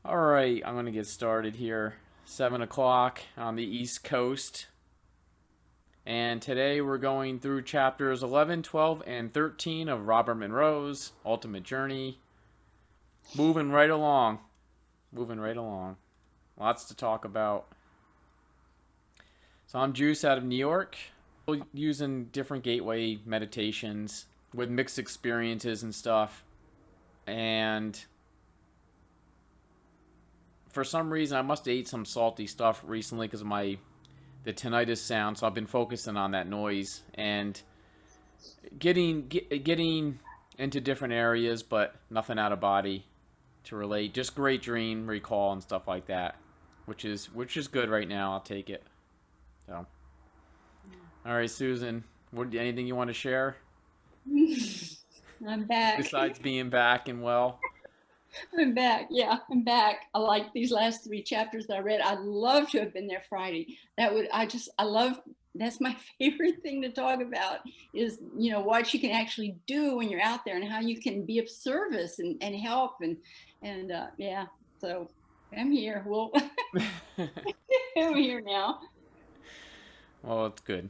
All right, I'm going to get started here. 7 o'clock on the East Coast. And today we're going through chapters 11, 12, and 13 of Robert Monroe's Ultimate Journey. Moving right along. Moving right along. Lots to talk about. So I'm Juice out of New York, using different gateway meditations with mixed experiences and stuff. And for some reason, I must have ate some salty stuff recently because of the tinnitus sound. So I've been focusing on that noise and getting into different areas, but nothing out of body to relate. Just great dream recall and stuff like that, which is good right now. I'll take it. So, all right, Susan, anything you want to share I'm back. besides being back and well? I'm back. Yeah, I'm back. I like these last three chapters that I read. I'd love to have been there Friday. I love, that's my favorite thing to talk about is, what you can actually do when you're out there and how you can be of service and help. Yeah, so I'm here. Well, I'm here now. Well, it's good.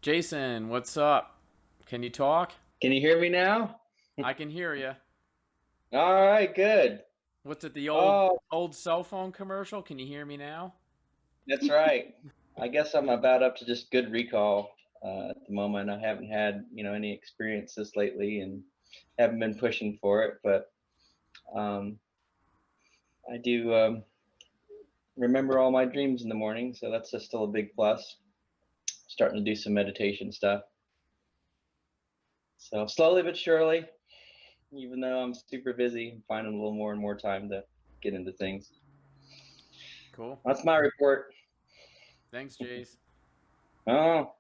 Jason, what's up? Can you talk? Can you hear me now? I can hear you. All right, good. What's it, the old Oh, old cell phone commercial? Can you hear me now? that's right. I guess I'm about up to just good recall at the moment. I haven't had, any experiences lately and haven't been pushing for it, but um, I do remember all my dreams in the morning, so that's just still a big plus. Starting to do some meditation stuff. So slowly but surely, even though I'm super busy, I'm finding a little more and more time to get into things. Cool. That's my report. Thanks, Jace. Oh,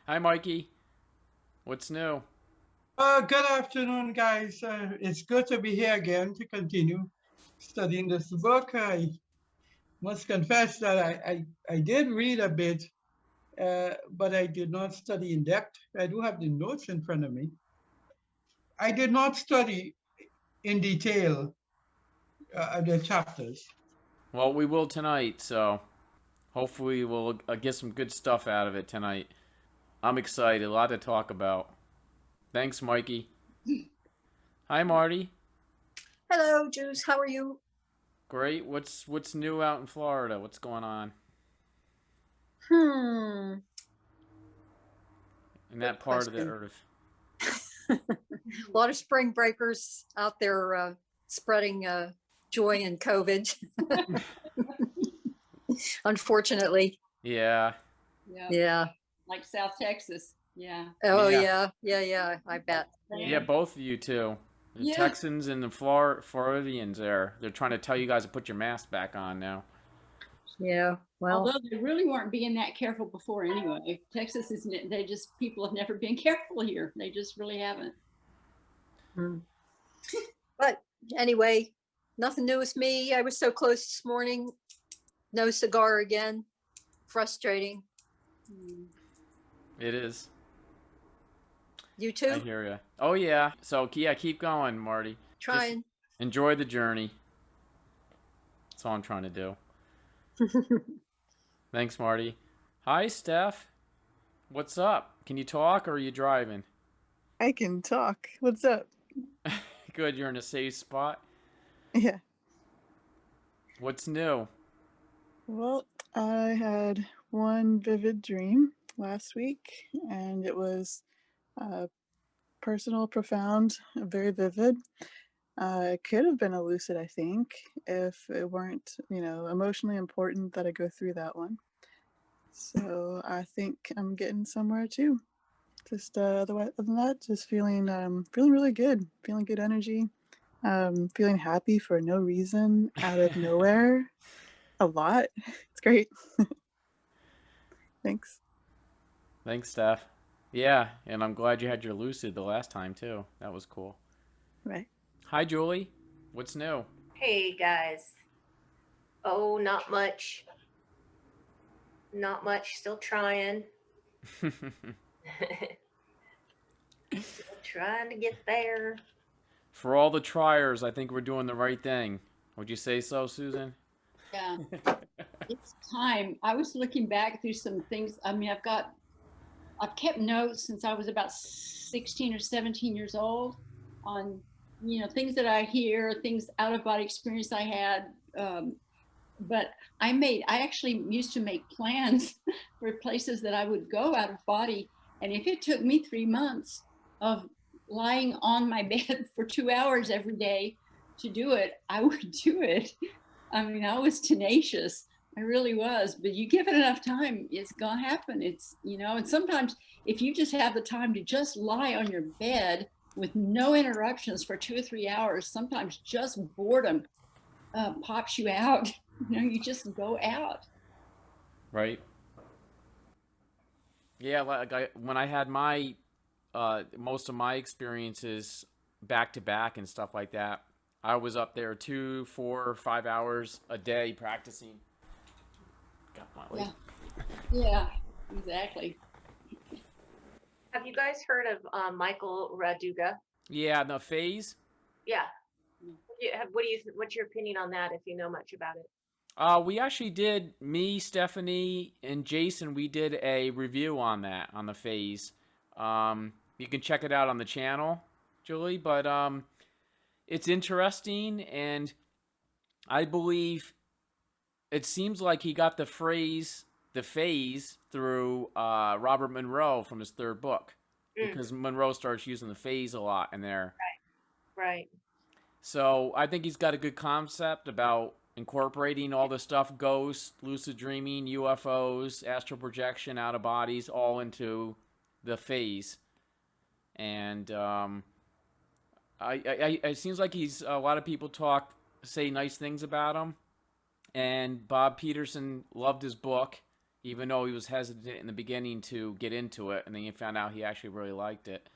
Hi, Mikey. What's new? Good afternoon, guys. It's good to be here again to continue studying this book. I must confess that I did read a bit, but I did not study in depth. I do have the notes in front of me. I did not study in detail the chapters. Well, we will tonight, so hopefully we'll get some good stuff out of it tonight. I'm excited. A lot to talk about. Thanks, Mikey. Hi, Marty. Hello, Juice. How are you? Great. What's new out in Florida? What's going on Hmm. in that part of the earth? A lot of spring breakers out there spreading joy and COVID. Unfortunately. Yeah. Yeah. Like South Texas. Yeah. Oh, Yeah. yeah. I bet. Yeah, both of you too. The Yeah. Texans and the Floridians they're trying to tell you guys to put your mask back on now. Yeah. Well, Although they really weren't being that careful before anyway. Texas is, people have never been careful here. They just really haven't. But anyway, nothing new with me. I was so close this morning. No cigar again. Frustrating. It is. You too? I hear you. Oh yeah. So yeah, keep going, Marty. Trying. Just enjoy the journey. That's all I'm trying to do. Thanks, Marty. Hi, Steph. What's up? Can you talk or are you driving? I can talk. What's up? Good, you're in a safe spot. Yeah. What's new? Well, I had one vivid dream last week, and it was personal, profound, very vivid. It could have been a lucid, I think, if it weren't, emotionally important that I go through that one. So I think I'm getting somewhere too. Just other than that, just feeling really good, feeling good energy, feeling happy for no reason, out of nowhere, a lot. It's great. Thanks. Thanks, Steph. Yeah, and I'm glad you had your lucid the last time too. That was cool. Right. Hi, Julie. What's new? Hey guys. Oh, not much. Not much. Still trying. Still trying to get there. For all the triers, I think we're doing the right thing. Would you say so, Susan? Yeah, it's time. I was looking back through some things. I mean, I've kept notes since I was about 16 or 17 years old on, things that I hear, things out of body experience I had. But I actually used to make plans for places that I would go out of body. And if it took me 3 months of lying on my bed for 2 hours every day to do it, I would do it. I mean, I was tenacious. I really was. But you give it enough time, it's going to happen. And sometimes if you just have the time to just lie on your bed with no interruptions for 2 or 3 hours, sometimes just boredom pops you out. You just go out. Right. Yeah, when I had my most of my experiences back to back and stuff like that, I was up there 2, 4, 5 hours a day practicing. Got my Yeah, yeah, exactly. Have you guys heard of Michael Raduga? Yeah, the phase. Yeah. What's your opinion on that, if you know much about it? We actually did, me, Stephanie, and Jason, we did a review on that, on the phase. You can check it out on the channel, Julie, but it's interesting, and I believe it seems like he got the phase through Robert Monroe from his third book, because Monroe starts using the phase a lot in there. Right. So I think he's got a good concept about incorporating all the stuff, ghosts, lucid dreaming, UFOs, astral projection, out of bodies, all into the phase. And it seems like a lot of people say nice things about him. And Bob Peterson loved his book, even though he was hesitant in the beginning to get into it. And then you found out he actually really liked it.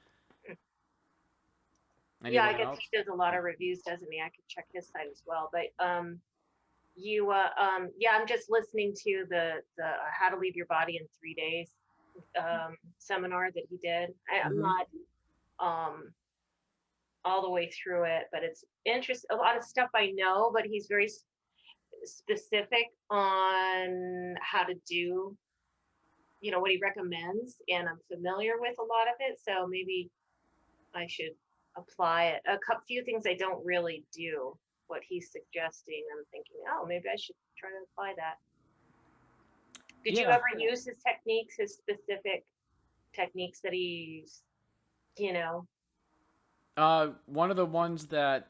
Yeah, I Anyone guess else? he does a lot of reviews, doesn't he? I could check his site as well. But yeah, I'm just listening to the How to Leave Your Body in 3 Days seminar that he did. I'm not all the way through it, but it's interesting. A lot of stuff I know, but he's very specific on how to do, what he recommends, and I'm familiar with a lot of it, so maybe I should apply it. A few things I don't really do what he's suggesting. I'm thinking, oh, maybe I should try to apply that. Did you Yeah. ever use his techniques, his specific techniques that he's, One of the ones that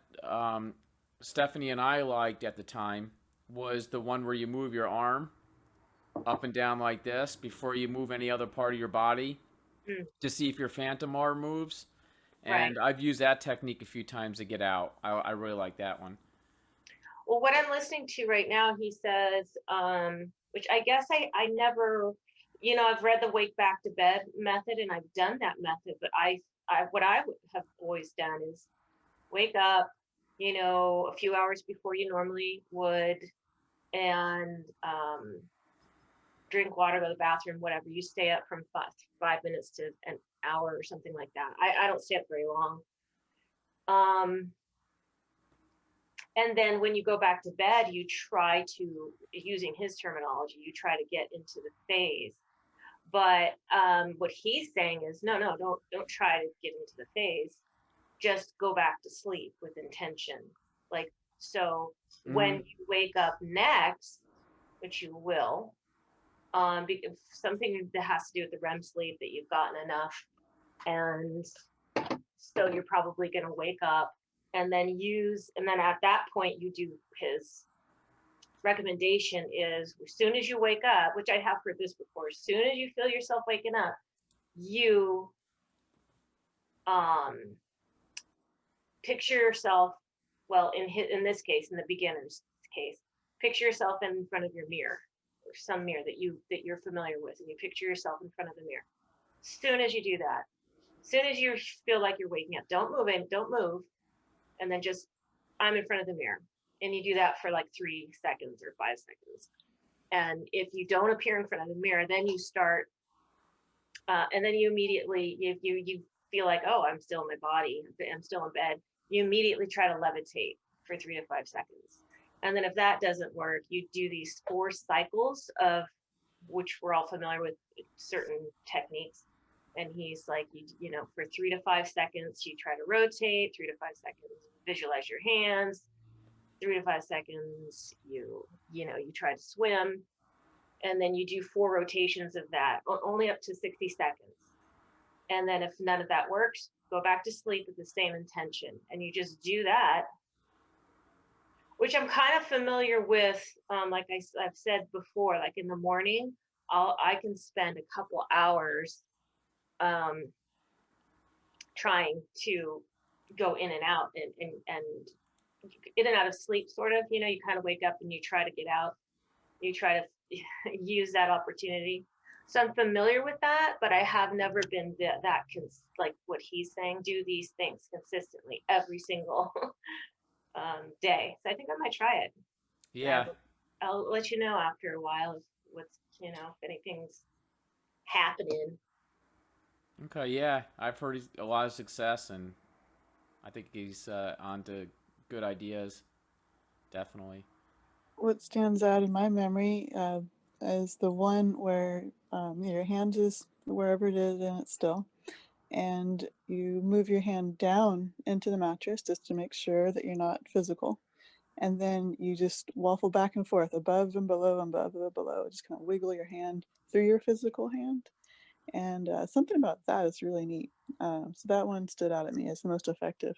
Stephanie and I liked at the time was the one where you move your arm up and down like this before you move any other part of your body to see if your phantom arm moves. And right. I've used that technique a few times to get out. I really like that one. Well, what I'm listening to right now, he says, which I guess I never, I've read the wake back to bed method and I've done that method, but what I would have always done is wake up, a few hours before you normally would, and drink water, go to the bathroom, whatever. You stay up from 5 minutes to an hour or something like that. I don't stay up very long. And then when you go back to bed, you try to, using his terminology, you try to get into the phase. But what he's saying is, no, don't try to get into the phase. Just go back to sleep with intention. Like, so when you wake up next, which you will, because something that has to do with the REM sleep, that you've gotten enough. And so you're probably going to wake up and then at that point you do his recommendation is, as soon as you wake up, which I have heard this before, as soon as you feel yourself waking up, you picture yourself, well, in this case, in the beginner's case, picture yourself in front of your mirror, or some mirror that you're familiar with, and you picture yourself in front of the mirror. As soon as you do that, as soon as you feel like you're waking up, don't move, and then just, I'm in front of the mirror. And you do that for like 3 seconds or 5 seconds. And if you don't appear in front of the mirror, then you start, and then you immediately, you feel like, oh, I'm still in my body, I'm still in bed. you immediately try to levitate for 3 to 5 seconds. And then if that doesn't work, you do these 4 cycles of, which we're all familiar with, certain techniques. And he's like, you know, for 3 to 5 seconds, you try to rotate, 3 to 5 seconds, visualize your hands, 3 to 5 seconds, you try to swim. And then you do 4 rotations of that, only up to 60 seconds. And then if none of that works, go back to sleep with the same intention. And you just do that, which I'm kind of familiar with. Like I've said before, like in the morning, I can spend a couple hours trying to go in and out and in and out of sleep, sort of. You know, you kind of wake up and you try to get out. You try to use that opportunity. So I'm familiar with that, but I have never been like what he's saying, do these things consistently every single day. So I think I might try it. Yeah. I'll let you know after a while if anything's happening. Okay, yeah. I've heard a lot of success, and I think he's on to good ideas. Definitely. What stands out in my memory is the one where your hand is wherever it is and it's still, and you move your hand down into the mattress just to make sure that you're not physical. And then you just waffle back and forth above and below and above and below. Just kind of wiggle your hand through your physical hand. And something about that is really neat. So that one stood out at me as the most effective.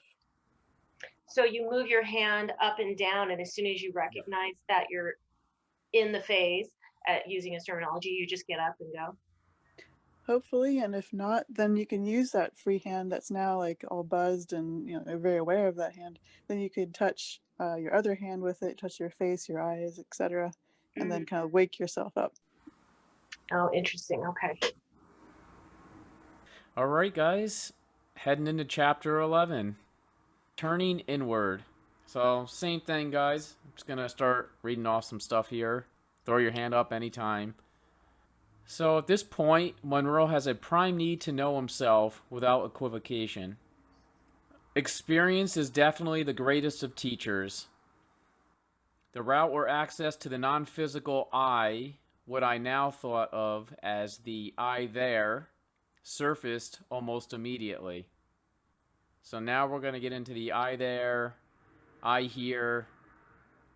So you move your hand up and down, and as soon as you recognize that you're in the phase, using his terminology, you just get up and go. Hopefully, and if not, then you can use that free hand that's now like all buzzed and you're very aware of that hand. Then you could touch your other hand with it, touch your face, your eyes, etc., and then kind of wake yourself up. Oh, interesting. Okay. All right, guys. Heading into chapter 11. Turning inward. So, same thing, guys. I'm just going to start reading off some stuff here. Throw your hand up anytime. So, at this point, Monroe has a prime need to know himself without equivocation. Experience is definitely the greatest of teachers. The route or access to the non-physical I, what I now thought of as the I there, surfaced almost immediately. So now we're going to get into the I there, I here,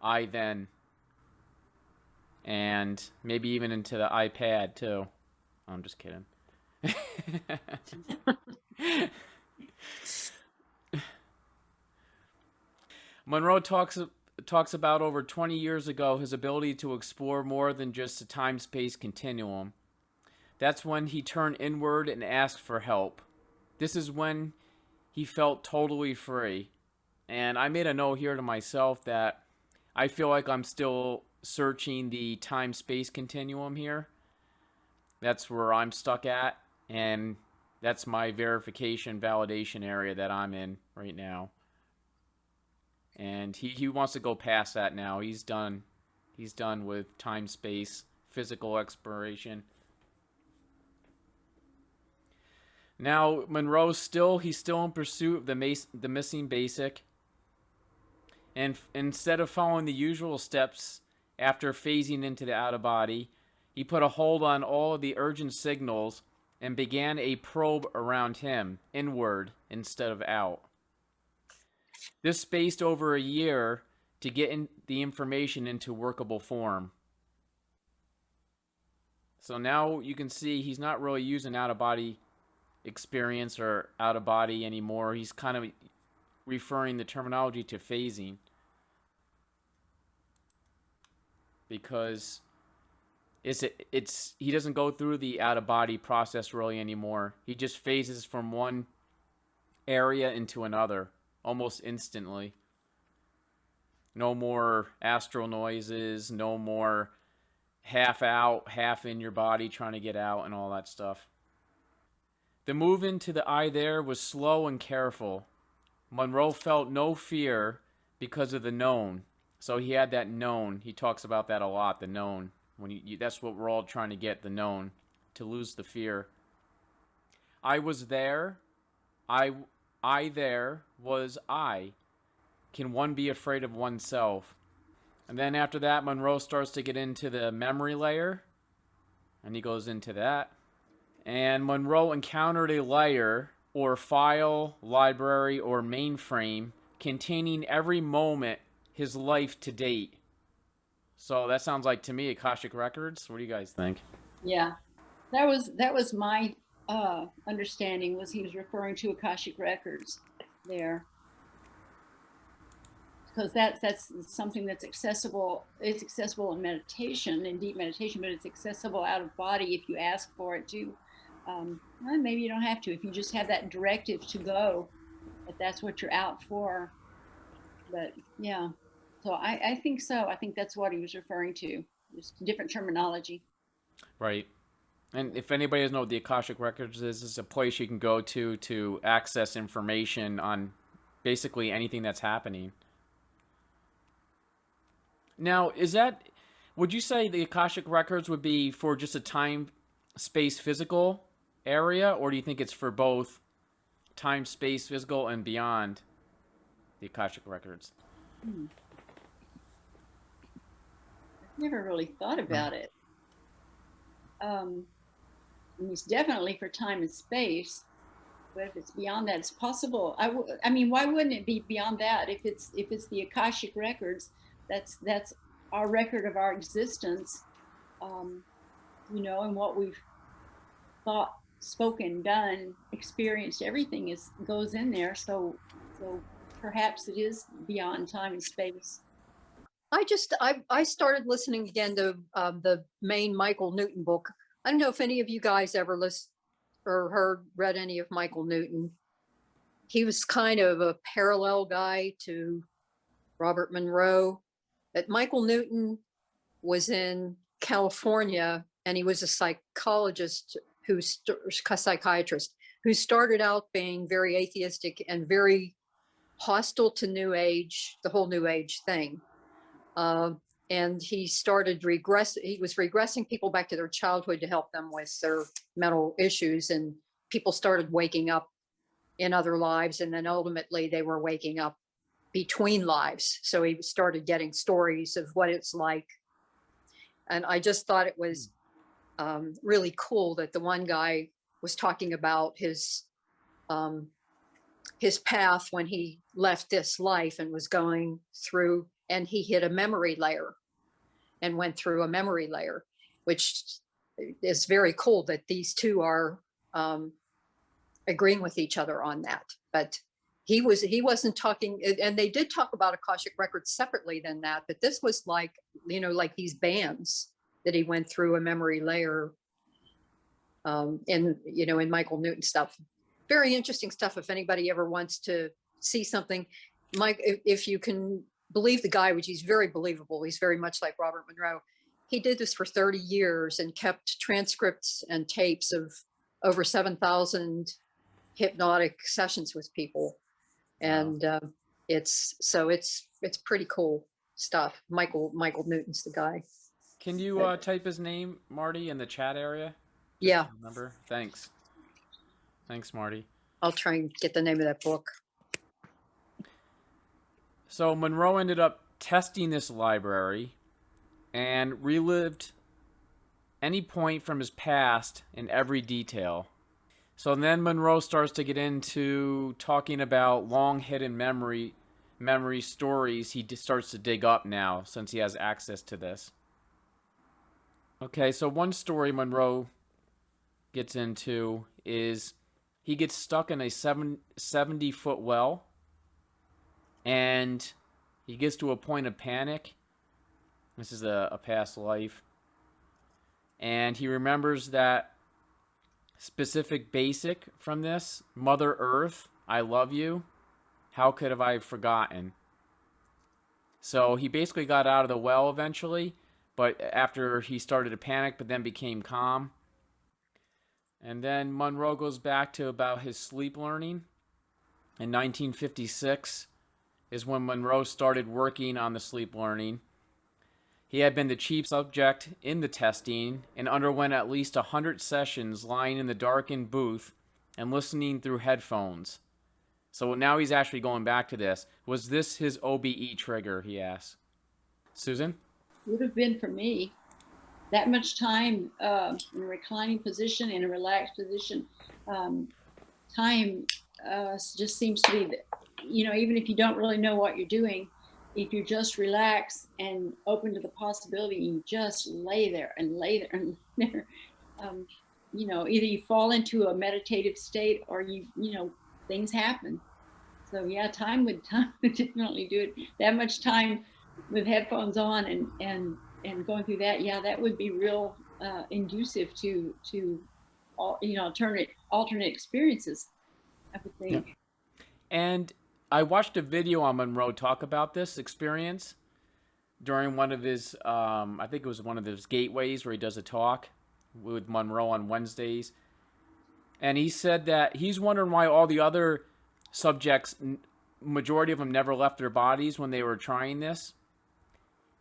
I then. And maybe even into the iPad too. I'm just kidding. Monroe talks about over 20 years ago his ability to explore more than just a time-space continuum. That's when he turned inward and asked for help. This is when he felt totally free. And I made a note here to myself that I feel like I'm still searching the time-space continuum here. That's where I'm stuck at, and that's my verification, validation area that I'm in right now. And he wants to go past that now. He's done with time-space, physical exploration. Now, Monroe's he's still in pursuit of the missing basic. And instead of following the usual steps after phasing into the out-of-body, he put a hold on all of the urgent signals and began a probe around him, inward instead of out. This spaced over a year to get the information into workable form. So now you can see he's not really using out-of-body experience or out-of-body anymore. He's kind of referring the terminology to phasing, because he doesn't go through the out-of-body process really anymore. He just phases from one area into another almost instantly. No more astral noises, no more half out, half in your body trying to get out and all that stuff. The move into the I there was slow and careful. Monroe felt no fear because of the known. So he had that known. He talks about that a lot, the known. That's what we're all trying to get, the known, to lose the fear. I was there. I I there was I. Can one be afraid of oneself? And then after that, Monroe starts to get into the memory layer, and he goes into that. And Monroe encountered a layer or file, library, or mainframe containing every moment his life to date. So that sounds like to me Akashic Records. What do you guys think? Yeah, that was my understanding, was he was referring to Akashic Records there, because that's something that's accessible. It's accessible in meditation, in deep meditation, but it's accessible out of body if you ask for it to. Well, maybe you don't have to if you just have that directive to go, if that's what you're out for. But yeah, so I think so. I think that's what he was referring to. Just different terminology. Right. And if anybody doesn't know what the Akashic Records is, it's a place you can go to access information on basically anything that's happening. Now, would you say the Akashic Records would be for just a time, space, physical area, or do you think it's for both time, space, physical, and beyond the Akashic Records? I've never really thought about it. I mean, it's definitely for time and space, but if it's beyond that, it's possible. I mean, why wouldn't it be beyond that? If it's the Akashic Records, that's our record of our existence, and what we've thought, spoken, done, experienced. Everything goes in there. So perhaps it is beyond time and space. I started listening again to the main Michael Newton book. I don't know if any of you guys ever listened or read any of Michael Newton. He was kind of a parallel guy to Robert Monroe. But Michael Newton was in California, and he was a psychiatrist who started out being very atheistic and very hostile to New Age, the whole New Age thing. And he started he was regressing people back to their childhood to help them with their mental issues. And people started waking up in other lives. And then ultimately they were waking up between lives. So he started getting stories of what it's like. And I just thought it was really cool that the one guy was talking about his path when he left this life and was going through, and he hit a memory layer and went through a memory layer, which is very cool that these two are agreeing with each other on that. But he wasn't talking, and they did talk about Akashic Records separately than that, but this was like these bands that he went through a memory layer in Michael Newton stuff. Very interesting stuff if anybody ever wants to see something. Mike, if you can believe the guy, which he's very believable, he's very much like Robert Monroe. He did this for 30 years and kept transcripts and tapes of over 7,000 hypnotic sessions with people. And it's pretty cool stuff. Michael Newton's the guy. Can you type his name, Marty, in the chat area? Just yeah. Remember? Thanks, Marty. I'll try and get the name of that book. So Monroe ended up testing this library and relived any point from his past in every detail. So then Monroe starts to get into talking about long hidden memory stories he starts to dig up now since he has access to this. Okay, so one story Monroe gets into is he gets stuck in a 70-foot well, and he gets to a point of panic. This is a past life. And he remembers that specific basic from this: Mother Earth, I love you. How could have I forgotten? So he basically got out of the well eventually, but after he started to panic, but then became calm. And then Monroe goes back to about his sleep learning. In 1956 is when Monroe started working on the sleep learning. He had been the chief subject in the testing and underwent at least 100 sessions lying in the darkened booth and listening through headphones. So now he's actually going back to this. Was this his OBE trigger, he asks. Susan? Would have been for me. That much time in a reclining position, in a relaxed position, time just seems to be, even if you don't really know what you're doing, if you just relax and open to the possibility, you just lay there and lay there and lay there. Either you fall into a meditative state or things happen. So yeah, time would definitely do it. That much time with headphones on and going through that, yeah, that would be real inducive to alternate experiences, I would think. Yeah. And I watched a video on Monroe talk about this experience during one of his, I think it was one of his gateways where he does a talk with Monroe on Wednesdays. And he said that he's wondering why all the other subjects, majority of them never left their bodies when they were trying this.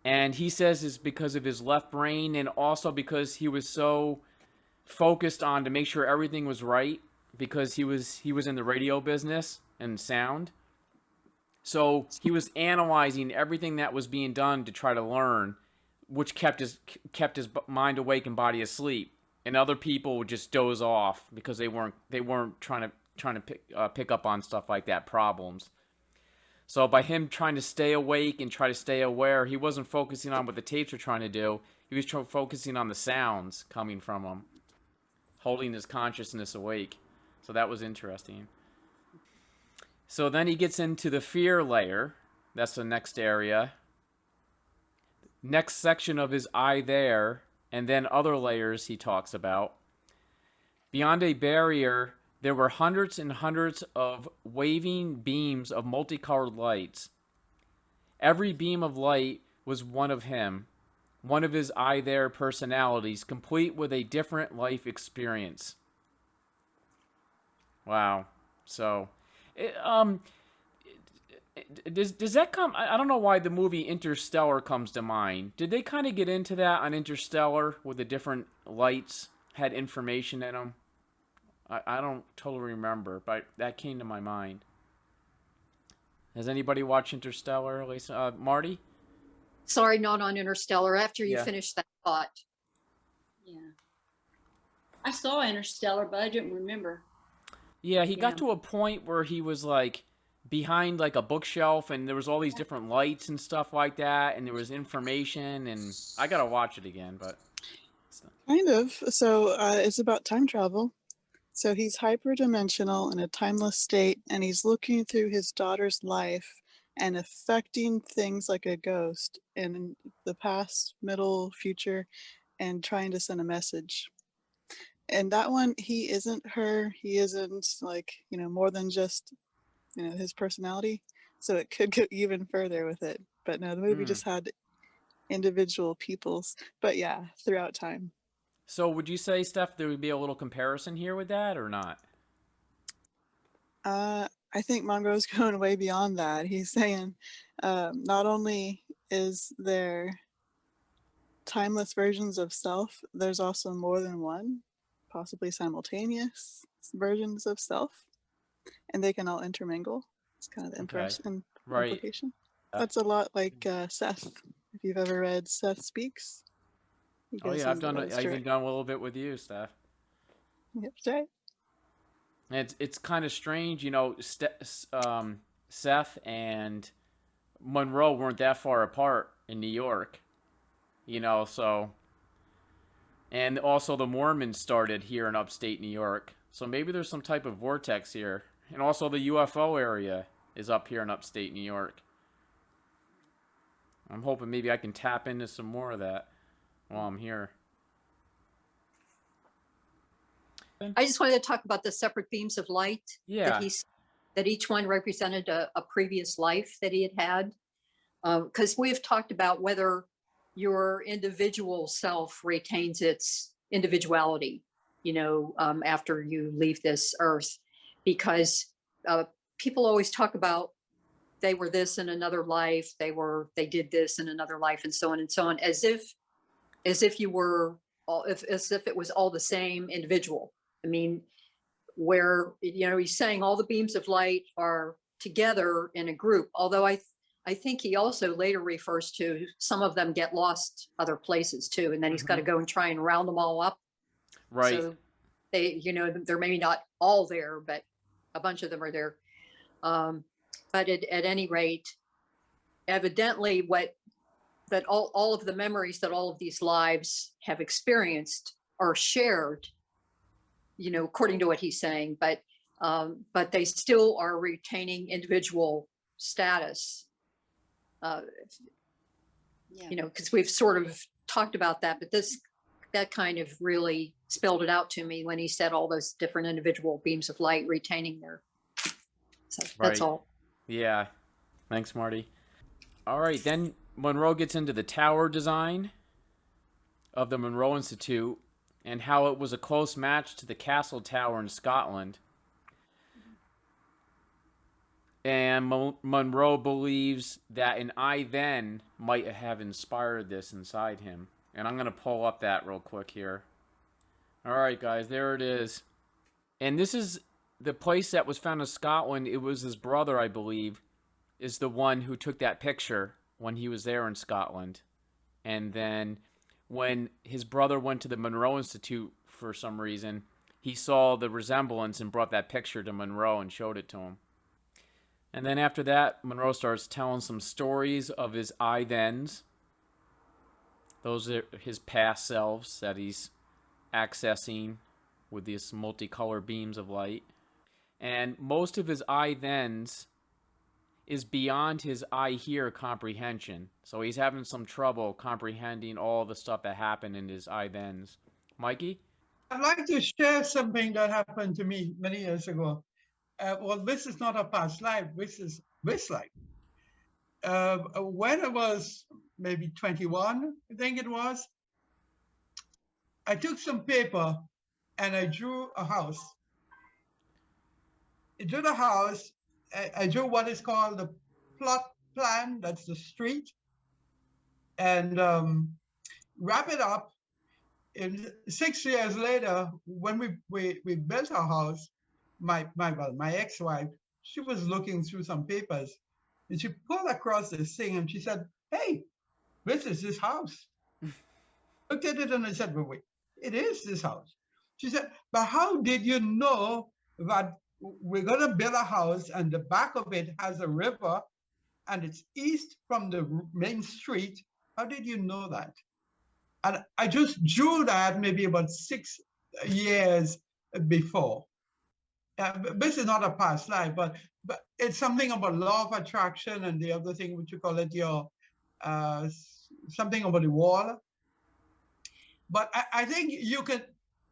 And he says it's because of his left brain, and also because he was so focused on to make sure everything was right, because he was in the radio business and sound. So he was analyzing everything that was being done to try to learn, which kept his mind awake and body asleep. And other people would just doze off because they weren't trying to pick up on stuff like that, problems. So by him trying to stay awake and try to stay aware, he wasn't focusing on what the tapes were trying to do. He was focusing on the sounds coming from him, holding his consciousness awake. So that was interesting. So then he gets into the fear layer. That's the next area. Next section of his I there, and then other layers he talks about. Beyond a barrier, there were hundreds and hundreds of waving beams of multicolored lights. Every beam of light was one of him, one of his I there personalities, complete with a different life experience. Wow. So, does that come? I don't know why the movie Interstellar comes to mind. Did they kind of get into that on Interstellar with the different lights had information in them? I don't totally remember, but that came to my mind. Has anybody watched Interstellar, Lisa? Marty? Sorry, not on Interstellar. After you Yeah. finish that thought. Yeah. I saw Interstellar, but I didn't remember. Yeah, he got to a point where he was like behind like a bookshelf, and there was all these different lights and stuff like that, and there was information, and I gotta watch it again, but Kind of. So it's about time travel. So he's hyperdimensional in a timeless state, and he's looking through his daughter's life and affecting things like a ghost in the past, middle, future, and trying to send a message. And that one, he isn't her. He isn't like, more than just, his personality. So it could go even further with it. But no, the movie just had individual peoples. But yeah, throughout time. So would you say, Steph, there would be a little comparison here with that or not? I think Monroe's going way beyond that. He's saying not only is there timeless versions of self, there's also more than one, possibly simultaneous versions of self, and they can all intermingle. It's kind of the implication. That's a lot like Seth. If you've ever read Seth Speaks. Oh yeah, I've done a little bit with you, Steph. Yep, right. It's kind of strange, Seth and Monroe weren't that far apart in New York, so, and also the Mormons started here in upstate New York, so maybe there's some type of vortex here, and also the UFO area is up here in upstate New York. I'm hoping maybe I can tap into some more of that while I'm here. I just wanted to talk about the separate beams of light. Yeah. That each one represented a previous life that he had. Because we've talked about whether your individual self retains its individuality, after you leave this earth. Because people always talk about they were this in another life, they did this in another life, and so on, as if you were as if it was all the same individual. I mean, where, you know, he's saying all the beams of light are together in a group, although I think he also later refers to some of them get lost other places too, and then he's got to go and try and round them all up. Right. So they, you know, they're maybe not all there, but a bunch of them are there. But at any rate, evidently that all of the memories that all of these lives have experienced are shared, you know, according to what he's saying, but they still are retaining individual status. You know, because we've sort of talked about that, but that kind of really spelled it out to me when he said all those different individual beams of light retaining their. So that's Right. all. Yeah. Thanks, Marty. All right, then Monroe gets into the tower design of the Monroe Institute and how it was a close match to the Castle Tower in Scotland. And Monroe believes that an I then might have inspired this inside him. And I'm going to pull up that real quick here. All right, guys, there it is. And this is the place that was found in Scotland. It was his brother, I believe, is the one who took that picture when he was there in Scotland. And then when his brother went to the Monroe Institute for some reason, he saw the resemblance and brought that picture to Monroe and showed it to him. And then after that, Monroe starts telling some stories of his I-thens. Those are his past selves that he's accessing with these multicolored beams of light. And most of his I-thens is beyond his I hear comprehension. So he's having some trouble comprehending all the stuff that happened in his I-thens. Mikey? I'd like to share something that happened to me many years ago. Well, this is not a past life, this is this life. When I was maybe 21, I think it was, I took some paper and I drew a house. I drew the house, I drew what is called the plot plan, that's the street, and wrap it up. And 6 years later, when we built our house, my ex-wife, she was looking through some papers and she pulled across this thing and she said, "Hey, this is this house." Looked at it and I said, "Well, wait, it is this house." She said, "But how did you know that we're going to build a house and the back of it has a river and it's east from the main street? How did you know that?" And I just drew that maybe about 6 years before. This is not a past life, but it's something about law of attraction and the other thing, which you call it your something about the wall. But I think you can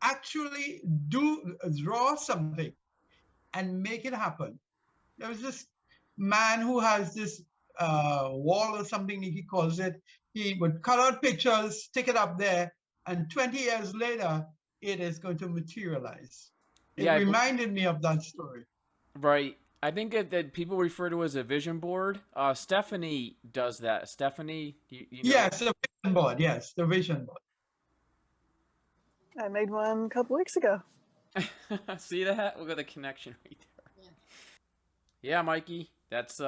actually draw something and make it happen. There was this man who has this wall or something he calls it. He would cut out pictures, stick it up there, and 20 years later, it is going to materialize. It reminded me of that story. Right. I think that people refer to as a vision board. Stephanie does that. Stephanie, you know? Yes, the vision board. Yes, the vision board. I made one a couple weeks ago. See that? Look at the connection right there. Yeah, Mikey, that's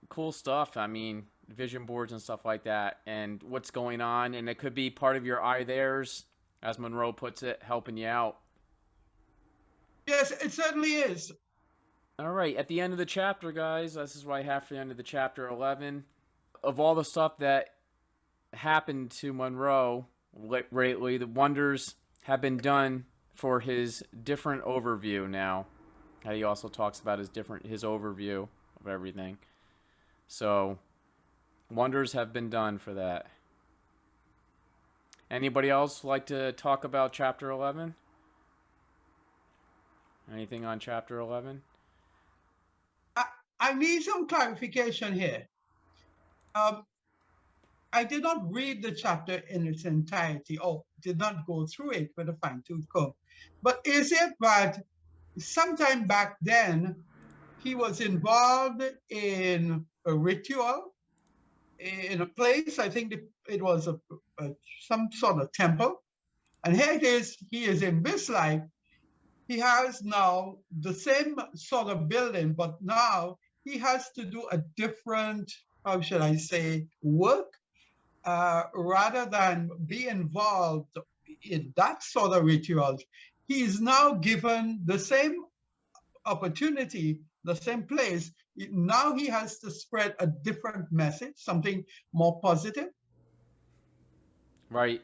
cool stuff. I mean, vision boards and stuff like that, and what's going on, and it could be part of your I-thers, as Monroe puts it, helping you out. Yes, it certainly is. All right, at the end of the chapter, guys, this is what I have for the end of the chapter 11. Of all the stuff that happened to Monroe lately, the wonders have been done for his different overview now. He also talks about his overview of everything. So, wonders have been done for that. Anybody else like to talk about chapter 11? Anything on chapter 11? I need some clarification here. I did not read the chapter in its entirety, or did not go through it with a fine-tooth comb. But is it that sometime back then, he was involved in a ritual in a place? I think it was some sort of temple, And here it is, he is in this life. He has now the same sort of building, but now he has to do a different, how should I say, work, rather than be involved in that sort of rituals. He is now given the same opportunity, the same place. Now he has to spread a different message, something more positive. Right.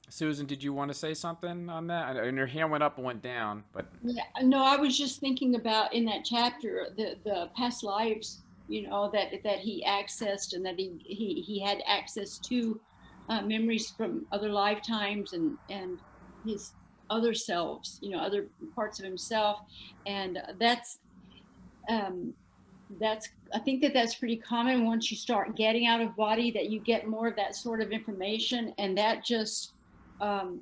Susan, did you want to say something on that? And your hand went up and went down, but Yeah, no, I was just thinking about in that chapter the past lives, you know, that he accessed, and that he had access to memories from other lifetimes, and his other selves, you know, other parts of himself, and um, that's I think that that's pretty common once you start getting out of body, that you get more of that sort of information, and that just um,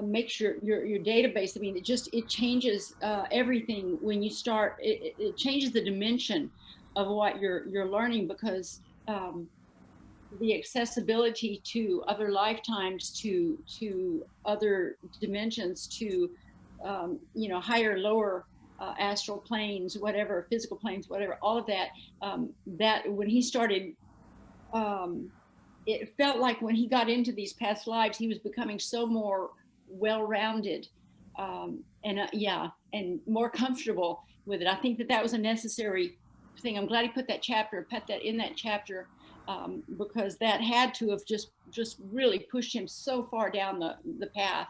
makes your database. I mean, it changes everything when you start. It changes the dimension of what you're learning, because the accessibility to other lifetimes, to other dimensions, to you know, higher, lower astral planes, whatever, physical planes, whatever, all of that. That when he started. It felt like when he got into these past lives, he was becoming so more well-rounded, and yeah, and more comfortable with it. I think that that was a necessary thing. I'm glad he put that in that chapter, because that had to have just really pushed him so far down the path,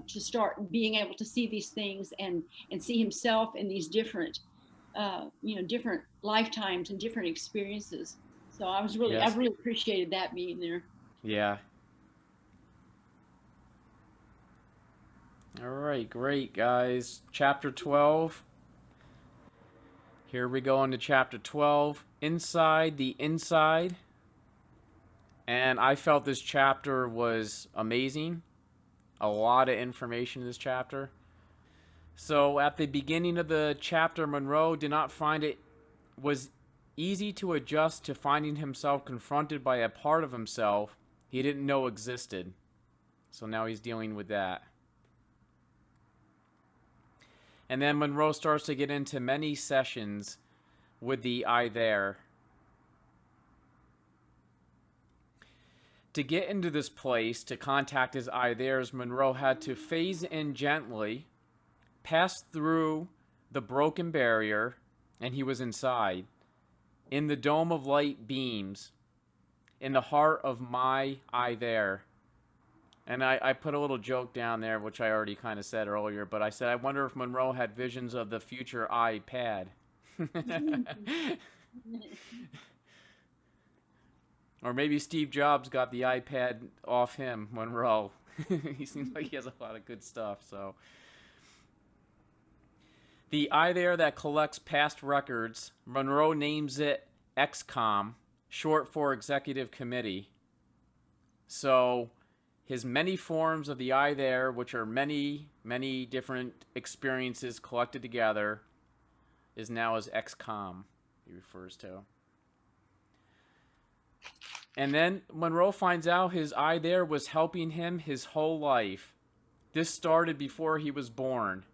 to start being able to see these things, and see himself in these different, you know, different lifetimes and different experiences. So I yes. really appreciated that being there. Yeah. All right, great, guys. Chapter 12. Here we go into chapter 12, Inside the Inside. And I felt this chapter was amazing. A lot of information in this chapter. So at the beginning of the chapter, Monroe did not find it was easy to adjust to finding himself confronted by a part of himself he didn't know existed. So now he's dealing with that. And then Monroe starts to get into many sessions with the I there. To get into this place, to contact his I theres, Monroe had to phase in gently, pass through the broken barrier, and he was inside, in the dome of light beams, in the heart of my I there. And I put a little joke down there, which I already kind of said earlier, but I said, I wonder if Monroe had visions of the future iPad. Or maybe Steve Jobs got the iPad off him, Monroe. He seems like he has a lot of good stuff, so. The I there that collects past records, Monroe names it XCOM, short for Executive Committee. So his many forms of the I there, which are many, many different experiences collected together, is now as XCOM, he refers to. And then Monroe finds out his I there was helping him his whole life. This started before he was born.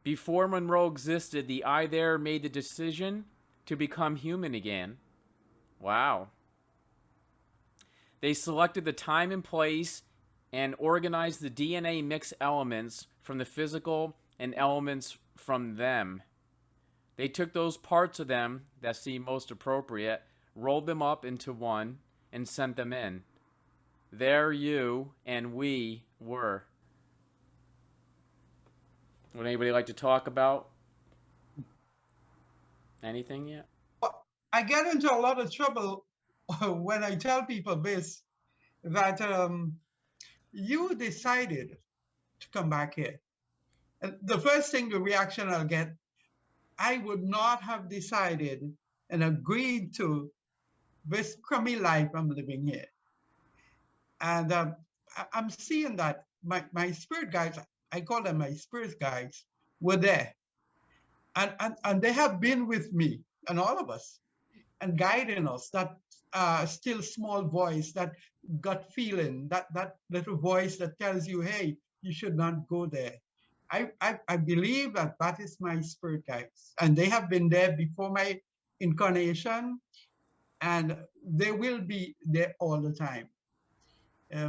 Before Monroe existed, the I there made the decision to become human again. Wow. They selected the time and place and organized the DNA mix elements from the physical and elements from them. They took those parts of them that seemed most appropriate, rolled them up into one, and sent them in. There you and we were. Would anybody like to talk about anything yet? I get into a lot of trouble when I tell people this, that you decided to come back here. And the first thing, the reaction I'll get, I would not have decided and agreed to this crummy life I'm living here. And I'm seeing that my spirit guides, I call them my spirit guides, were there. And they have been with me, and all of us, and guiding us, that still small voice, that gut feeling, that little voice that tells you, hey, you should not go there. I believe that that is my spirit guides, and they have been there before my incarnation, and they will be there all the time.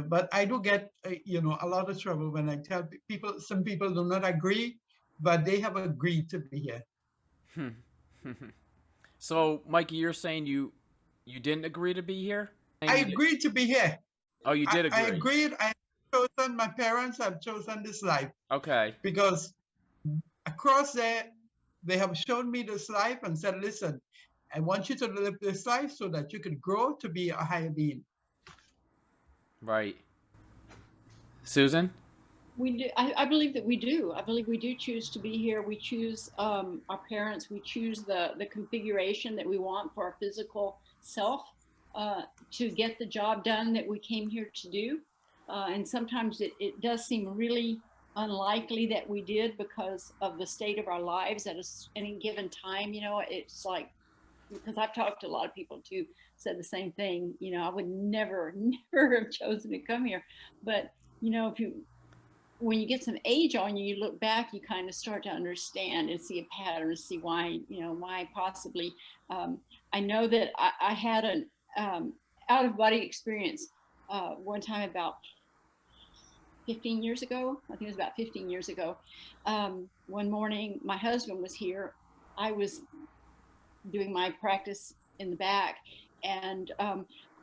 But I do get, a lot of trouble when I tell people. Some people do not agree, but they have agreed to be here. So, Mikey, you're saying you didn't agree to be here? I agreed to be here. Oh, you did I agree. agreed. I have chosen, my parents have chosen this life. Okay. Because across there, they have shown me this life and said, listen, I want you to live this life so that you can grow to be a higher being. Right. Susan? We do. I believe that we do. I believe we do choose to be here. We choose our parents. We choose the configuration that we want for our physical self to get the job done that we came here to do. And sometimes it does seem really unlikely that we did because of the state of our lives at any given time. It's like, because I've talked to a lot of people too, said the same thing. I would never have chosen to come here. But, when you get some age on you, you look back, you kind of start to understand and see a pattern, see why, why possibly. I know that I had an out of body experience one time about 15 years ago. I think it was about 15 years ago. One morning, my husband was here. I was doing my practice in the back, and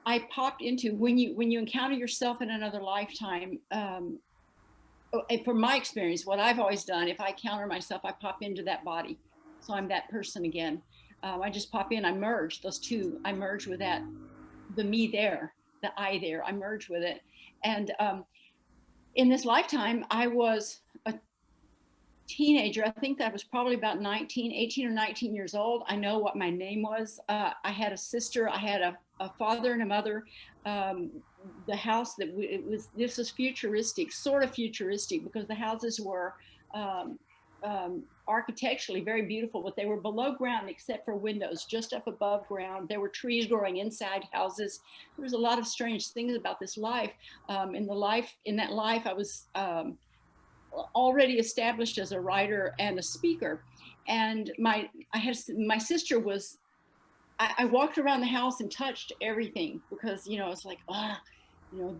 I popped into, when you encounter yourself in another lifetime, from my experience, what I've always done, if I encounter myself, I pop into that body. So I'm that person again. I just pop in, I merge those two. I merge with that, the me there, the I there, I merge with it. And in this lifetime, I was a teenager. I think that was probably about 18 or 19 years old. I know what my name was. I had a sister, I had a father and a mother. The house this was futuristic, sort of futuristic, because the houses were architecturally very beautiful, but they were below ground except for windows, just up above ground. There were trees growing inside houses. There was a lot of strange things about this life. In that life, I was already established as a writer and a speaker. And my sister was, I walked around the house and touched everything because, it's like,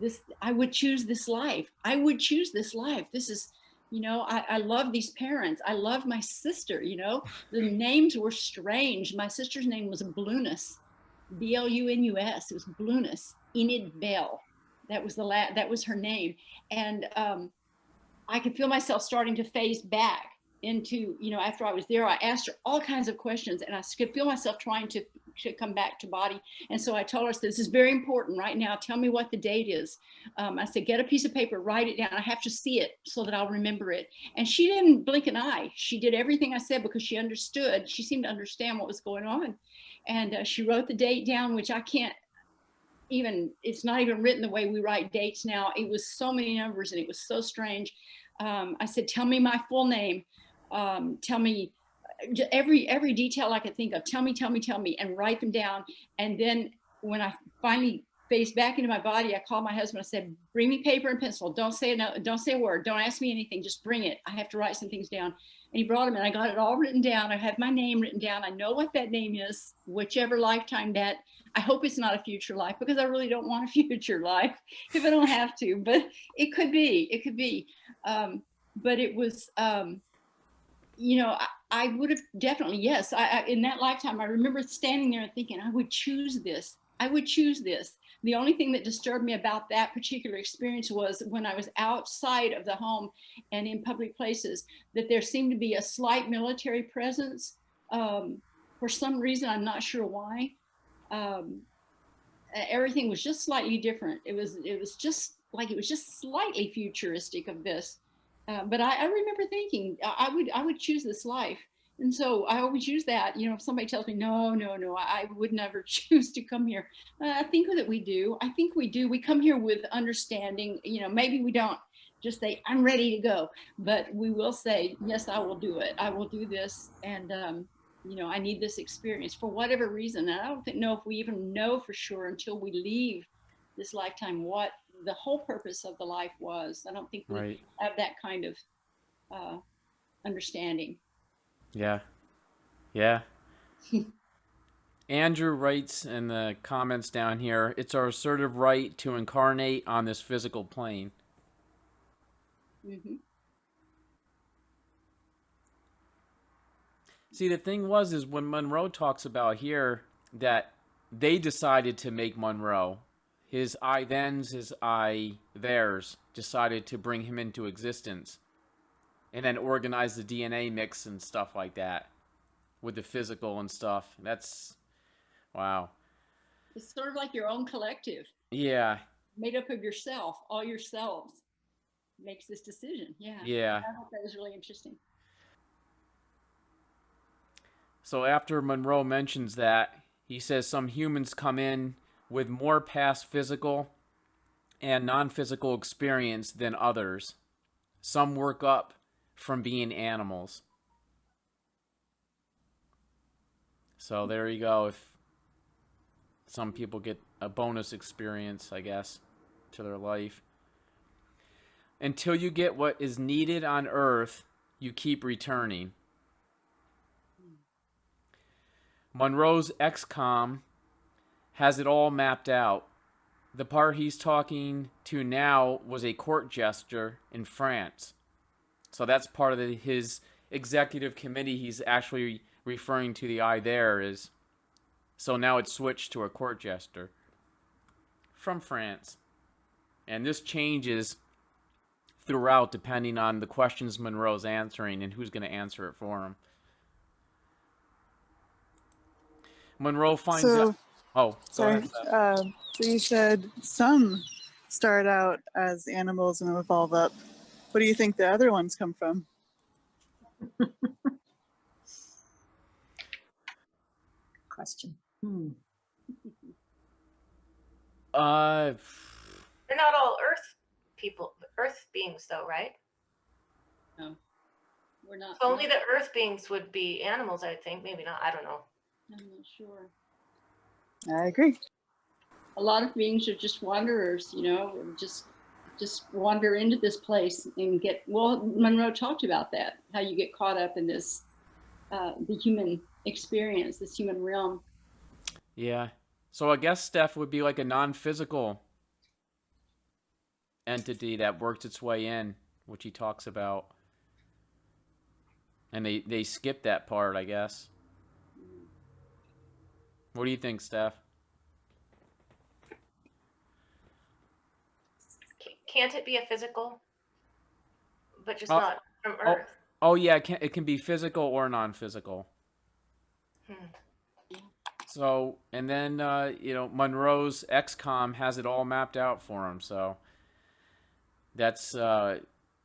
this, I would choose this life. I would choose this life. This is, I love these parents. I love my sister, the names were strange. My sister's name was Blunus, Blunus. It was Blunus, Enid Bell. That was her name. And I could feel myself starting to phase back into, after I was there, I asked her all kinds of questions, and I could feel myself trying to come back to body. And so I told her, this is very important right now. Tell me what the date is. I said, get a piece of paper, write it down. I have to see it so that I'll remember it. And she didn't blink an eye. She did everything I said because she understood. She seemed to understand what was going on. And she wrote the date down, which I can't even, it's not even written the way we write dates now. It was so many numbers and it was so strange. I said, tell me my full name. Tell me every detail I could think of. Tell me, and write them down. And then when I finally phased back into my body, I called my husband. I said, bring me paper and pencil. Don't say a word. Don't ask me anything. Just bring it. I have to write some things down. And he brought them, and I got it all written down. I have my name written down. I know what that name is, whichever lifetime that. I hope it's not a future life, because I really don't want a future life if I don't have to, but it could be. It could be. But it was, I would have definitely, yes. In that lifetime, I remember standing there and thinking, I would choose this. I would choose this. The only thing that disturbed me about that particular experience was when I was outside of the home and in public places, that there seemed to be a slight military presence. For some reason, I'm not sure why. Everything was just slightly different. It was just slightly futuristic of this. But I remember thinking I would choose this life. And so I always use that, if somebody tells me, no, I would never choose to come here. I think that we do. I think we do. We come here with understanding, maybe we don't just say, I'm ready to go, but we will say, yes, I will do it. I will do this. And you know, I need this experience for whatever reason. And I don't know if we even know for sure until we leave this lifetime what the whole purpose of the life was. I don't think we Right. have that kind of understanding. Yeah. Yeah. Andrew writes in the comments down here, it's our assertive right to incarnate on this physical plane. Mm-hmm. See, the thing is when Monroe talks about here that they decided to make Monroe, his I thens, his I theirs, decided to bring him into existence and then organize the DNA mix and stuff like that with the physical and stuff. That's, wow. It's sort of like your own collective. Yeah. Made up of yourself, all yourselves makes this decision. Yeah. Yeah. I thought that was really interesting. So after Monroe mentions that, he says some humans come in with more past physical and non-physical experience than others. Some work up from being animals. So there you go. If some people get a bonus experience, I guess, to their life. Until you get what is needed on Earth, you keep returning. Monroe's XCOM has it all mapped out. The part he's talking to now was a court jester in France. So that's part of his executive committee. He's actually referring to the I there is. So now it's switched to a court jester from France. And this changes throughout depending on the questions Monroe's answering and who's going to answer it for him. Monroe finds out. Oh, sorry. go ahead. So you said some start out as animals and evolve up. What do you think the other ones come from? Question. They're not all Earth people, Earth beings, though, right? No, we're not. So only the Earth beings would be animals, I think. Maybe not. I don't know. I'm not sure. I agree. A lot of beings are just wanderers, you know, just wander into this place and get, well, Monroe talked about that, how you get caught up in this, the human experience, this human realm. Yeah. So I guess Steph would be like a non-physical entity that worked its way in, which he talks about. And they skipped that part, I guess. What do you think, Steph? Can't it be a physical, but just not from Earth? Oh yeah, it can be physical or non-physical. So, and then, you know, Monroe's XCOM has it all mapped out for him. So that's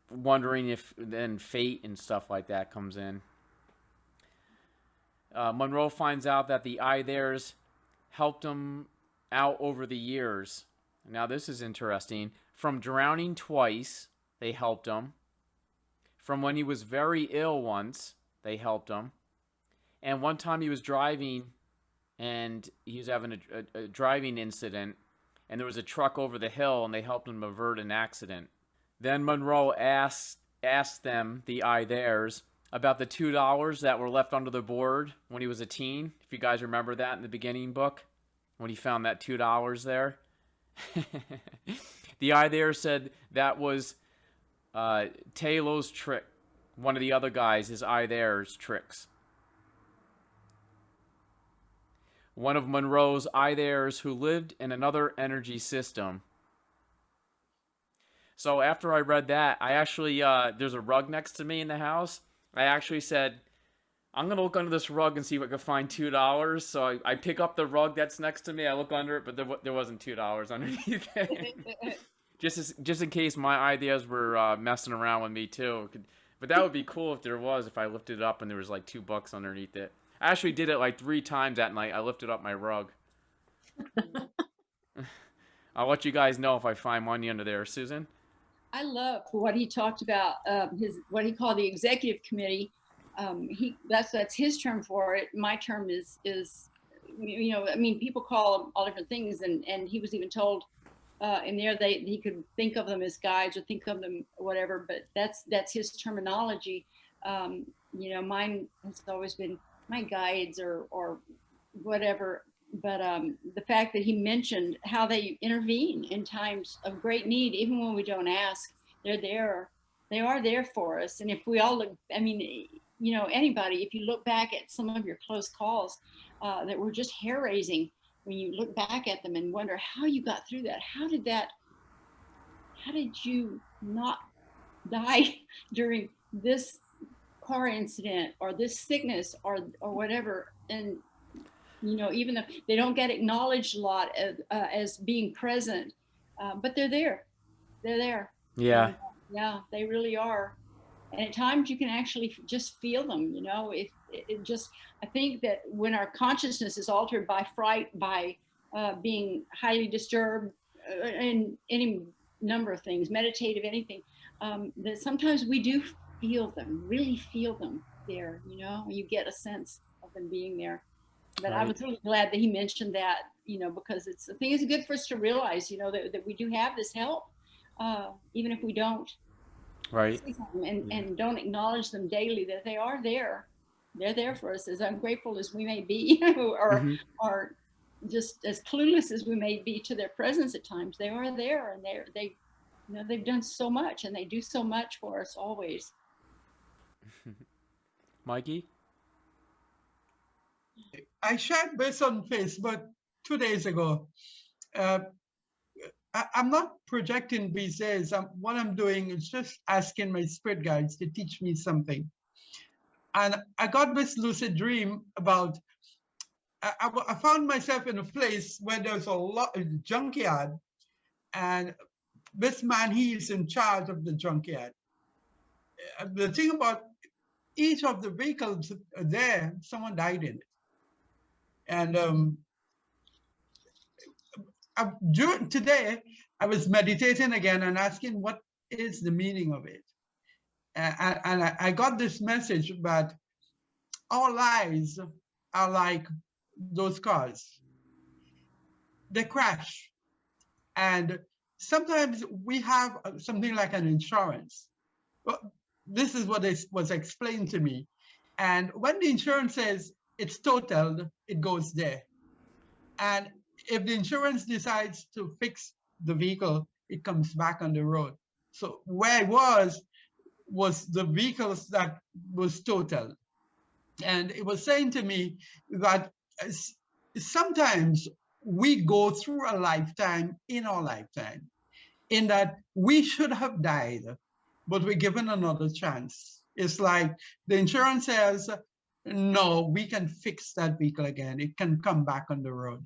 wondering if then fate and stuff like that comes in. Monroe finds out that the I theirs helped him out over the years. Now, this is interesting. From drowning twice, they helped him. From when he was very ill once, they helped him. And one time he was driving, and he was having a driving incident, and there was a truck over the hill, and they helped him avert an accident. Then Monroe asked them, the I theirs, about the $2 that were left under the board when he was a teen. If you guys remember that in the beginning book, when he found that $2 there. The I there said that was Taylor's trick. One of the other guys, his I there's tricks. One of Monroe's I there's who lived in another energy system. So after I read that, I actually, there's a rug next to me in the house. I actually said, I'm going to look under this rug and see if I can find $2. So I pick up the rug that's next to me. I look under it, but there wasn't $2 underneath it. just in case my ideas were messing around with me too. But that would be cool if there was, if I lifted it up and there was like $2 underneath it. I actually did it like 3 times that night. I lifted up my rug. I'll let you guys know if I find money under there. Susan? I love what he talked about, what he called the executive committee. That's his term for it. My term is I mean, people call them all different things, and he was even told in there he could think of them as guides or think of them whatever, but that's his terminology. Mine has always been my guides or whatever. But the fact that he mentioned how they intervene in times of great need, even when we don't ask, they're there. They are there for us. And if we all look, I mean, anybody, if you look back at some of your close calls that were just hair raising, when you look back at them and wonder how you got through that, how did you not die during this car incident or this sickness or whatever? And even though they don't get acknowledged a lot as being present, but they're there. Yeah. And, yeah, they really are. And at times you can actually just feel them. I think that when our consciousness is altered by fright, by being highly disturbed, and any number of things, meditative, anything, that sometimes we do really feel them there. You get a sense of them being there. But right. I was really glad that he mentioned that, because it's good for us to realize, that we do have this help, even if we don't. Right. And don't acknowledge them daily, that they are there. They're there for us, as ungrateful as we may be, or just as clueless as we may be to their presence at times. They are there, and they've done so much, and they do so much for us always. Mikey? I shared this on Facebook 2 days ago. I'm not projecting these days. What I'm doing is just asking my spirit guides to teach me something. And I got this lucid dream about, I found myself in a place where there's a lot of junkyard, and this man, he is in charge of the junkyard. The thing about each of the vehicles there, someone died in it. And today, I was meditating again and asking what is the meaning of it. And I got this message that our lives are like those cars. They crash. And sometimes we have something like an insurance. Well, this is what was explained to me. And when the insurance says it's totaled, it goes there. And if the insurance decides to fix the vehicle, it comes back on the road. So where I was the vehicles that was totaled. And it was saying to me that sometimes we go through a lifetime in our lifetime, in that we should have died, but we're given another chance. It's like the insurance says, no, we can fix that vehicle again. It can come back on the road.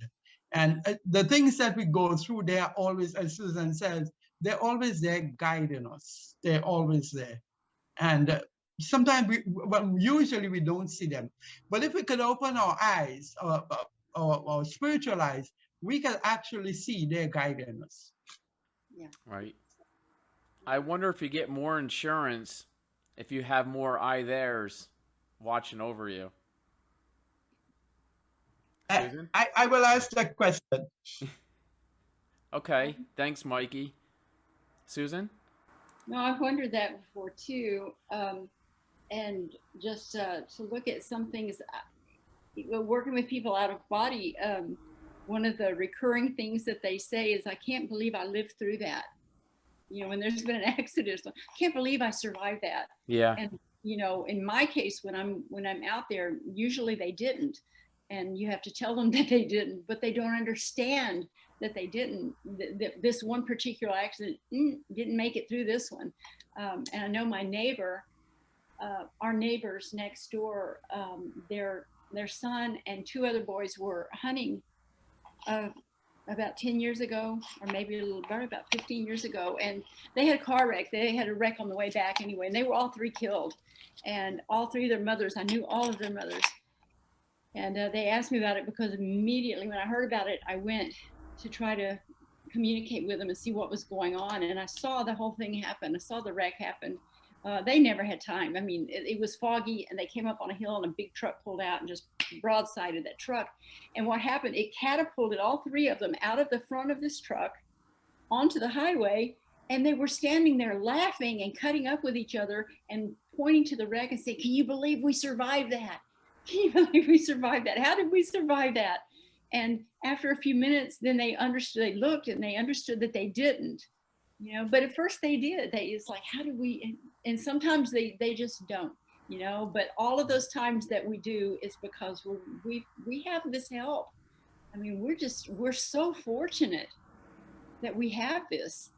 And the things that we go through, they are always, as Susan says, they're always there guiding us. They're always there. And sometimes usually we don't see them. But if we could open our eyes, or spiritual eyes, we can actually see they're guiding us. Yeah. Right. I wonder if you get more insurance if you have more I-theirs watching over you. Susan? I will ask that question. Okay. Thanks, Mikey. Susan? No, I've wondered that before too. And just to look at some things, working with people out of body, one of the recurring things that they say is, I can't believe I lived through that. When there's been an accident, I can't believe I survived that. Yeah. And, in my case, when I'm out there, usually they didn't. And you have to tell them that they didn't, but they don't understand that they didn't. This one particular accident didn't make it through this one. And I know my neighbor, our neighbors next door, their son and two other boys were hunting about 10 years ago, or maybe a little better, about 15 years ago. And they had a car wreck. They had a wreck on the way back anyway. And they were all three killed. And all three of their mothers, I knew all of their mothers. And they asked me about it because immediately when I heard about it, I went to try to communicate with them and see what was going on. And I saw the whole thing happen. I saw the wreck happen They never had time. I mean, it was foggy, and they came up on a hill, and a big truck pulled out and just broadsided that truck. And what happened? It catapulted all three of them out of the front of this truck onto the highway, and they were standing there laughing and cutting up with each other and pointing to the wreck and saying, "Can you believe we survived that? Can you believe we survived that? How did we survive that?" And after a few minutes, then they understood. They looked and they understood that they didn't, but at first they did. It's like, how did we? And sometimes they just don't, but all of those times that we do is because we have this help. I mean, we're so fortunate that we have this,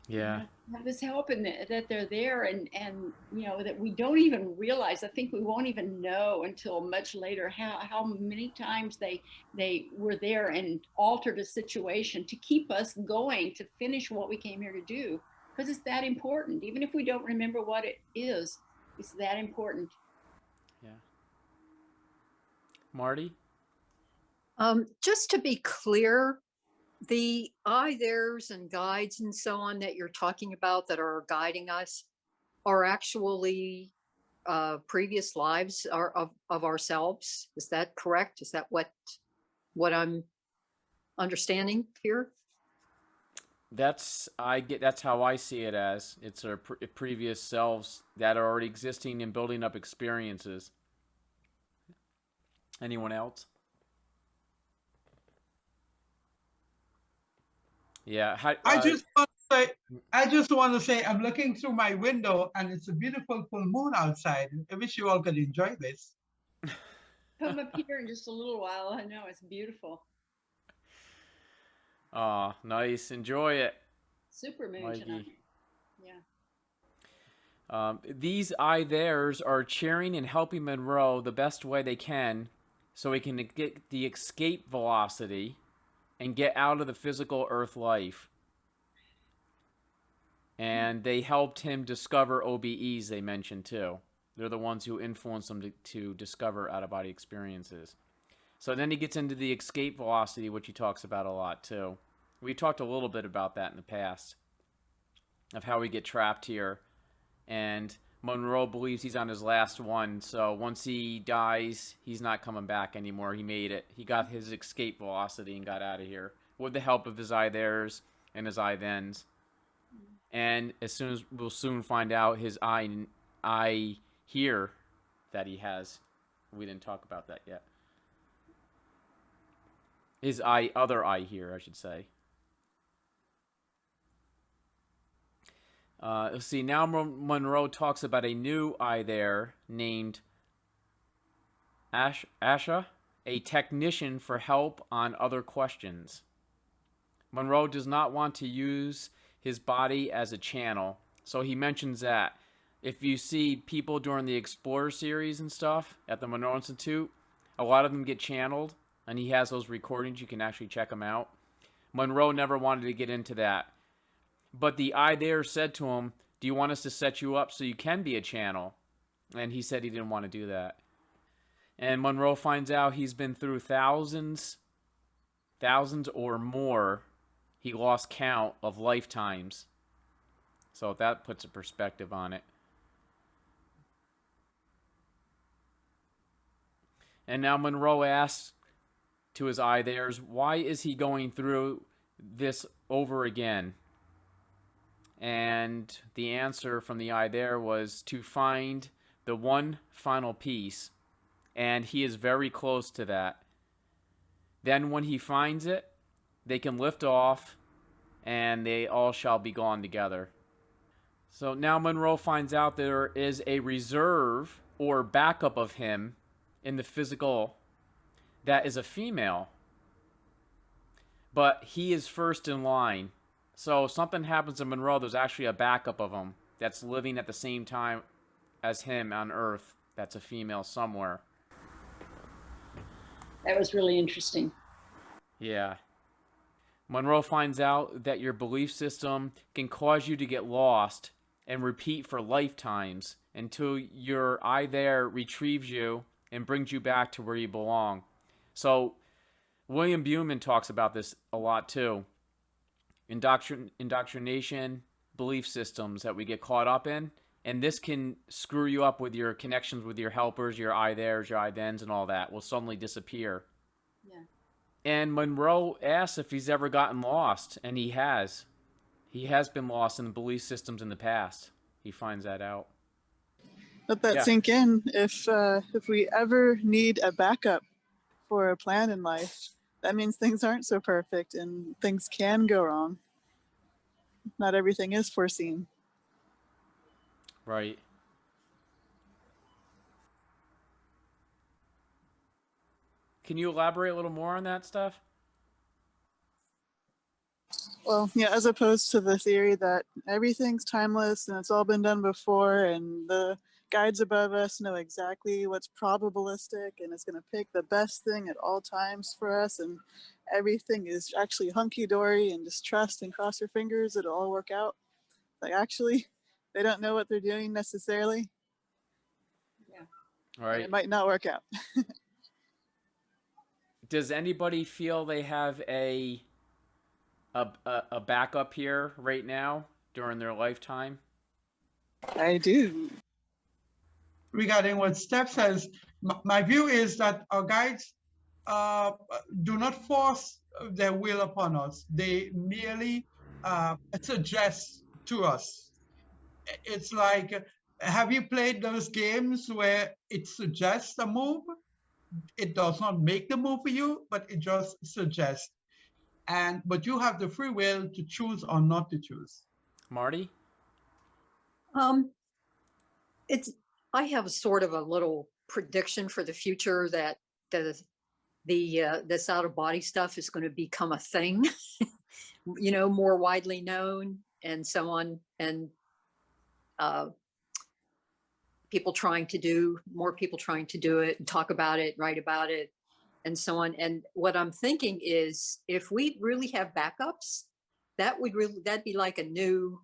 Yeah. have this help, and that they're there, and that we don't even realize. I think we won't even know until much later how many times they were there and altered a situation to keep us going, to finish what we came here to do, because it's that important. Even if we don't remember what it is, it's that important. Yeah. Marty? Just to be clear, the I, theirs, and guides and so on that you're talking about that are guiding us are actually previous lives of ourselves. Is that correct? Is that what I'm understanding here? That's how I see it, as it's our previous selves that are already existing and building up experiences. Anyone else? Yeah. I just want to say, I'm looking through my window and it's a beautiful full moon outside. I wish you all could enjoy this. Come up here in just a little while. I know it's beautiful. Oh, nice. Enjoy it. Super moon Mikey. tonight. Yeah. These I theirs are cheering and helping Monroe the best way they can so he can get the escape velocity and get out of the physical Earth life. And they helped him discover OBEs, they mentioned too. They're the ones who influenced him to discover out-of-body experiences. So then he gets into the escape velocity, which he talks about a lot too. We talked a little bit about that in the past, of how we get trapped here. And Monroe believes he's on his last one, so once he dies, he's not coming back anymore. He made it. He got his escape velocity and got out of here with the help of his I theirs and his I thens. And we'll soon find out his I here that he has. We didn't talk about that yet. His other I here, I should say. Let's see, now Monroe talks about a new I there named Asha, a technician for help on other questions. Monroe does not want to use his body as a channel, so he mentions that. If you see people during the Explorer series and stuff at the Monroe Institute, a lot of them get channeled, and he has those recordings. You can actually check them out. Monroe never wanted to get into that. But the I there said to him, "Do you want us to set you up so you can be a channel?" And he said he didn't want to do that. And Monroe finds out he's been through thousands or more. He lost count of lifetimes. So that puts a perspective on it. And now Monroe asks to his I theirs, why is he going through this over again? And the answer from the I there was to find the one final piece, and he is very close to that. Then when he finds it, they can lift off, and they all shall be gone together. So now Monroe finds out there is a reserve or backup of him in the physical that is a female. But he is first in line. So if something happens to Monroe, there's actually a backup of him that's living at the same time as him on Earth. That's a female somewhere. That was really interesting. Yeah. Monroe finds out that your belief system can cause you to get lost and repeat for lifetimes until your I there retrieves you and brings you back to where you belong. So William Buhlman talks about this a lot too. Indoctrination, belief systems that we get caught up in, And this can screw you up with your connections with your helpers, your I theirs, your I thens, and all that will suddenly disappear. Yeah. And Monroe asks if he's ever gotten lost, and he has. He has been lost in the belief systems in the past. He finds that out. Let that Yeah. sink in. If we ever need a backup for a plan in life, that means things aren't so perfect and things can go wrong. Not everything is foreseen. Right. Can you elaborate a little more on that stuff? Well, yeah, as opposed to the theory that everything's timeless and it's all been done before and the guides above us know exactly what's probabilistic and it's going to pick the best thing at all times for us and everything is actually hunky-dory and just trust and cross your fingers it'll all work out. Like actually, they don't know what they're doing necessarily. Yeah. Right. And it might not work out. Does anybody feel they have a backup here right now during their lifetime? I do. Regarding what Steph says, my view is that our guides do not force their will upon us. They merely suggest to us. It's like, have you played those games where it suggests a move? It does not make the move for you, but it just suggests. But you have the free will to choose or not to choose. Marty? I have a sort of a little prediction for the future that this out of body stuff is going to become a thing, more widely known and so on, and more people trying to do it and talk about it, write about it, and so on. And what I'm thinking is, if we really have backups, that'd be like a new,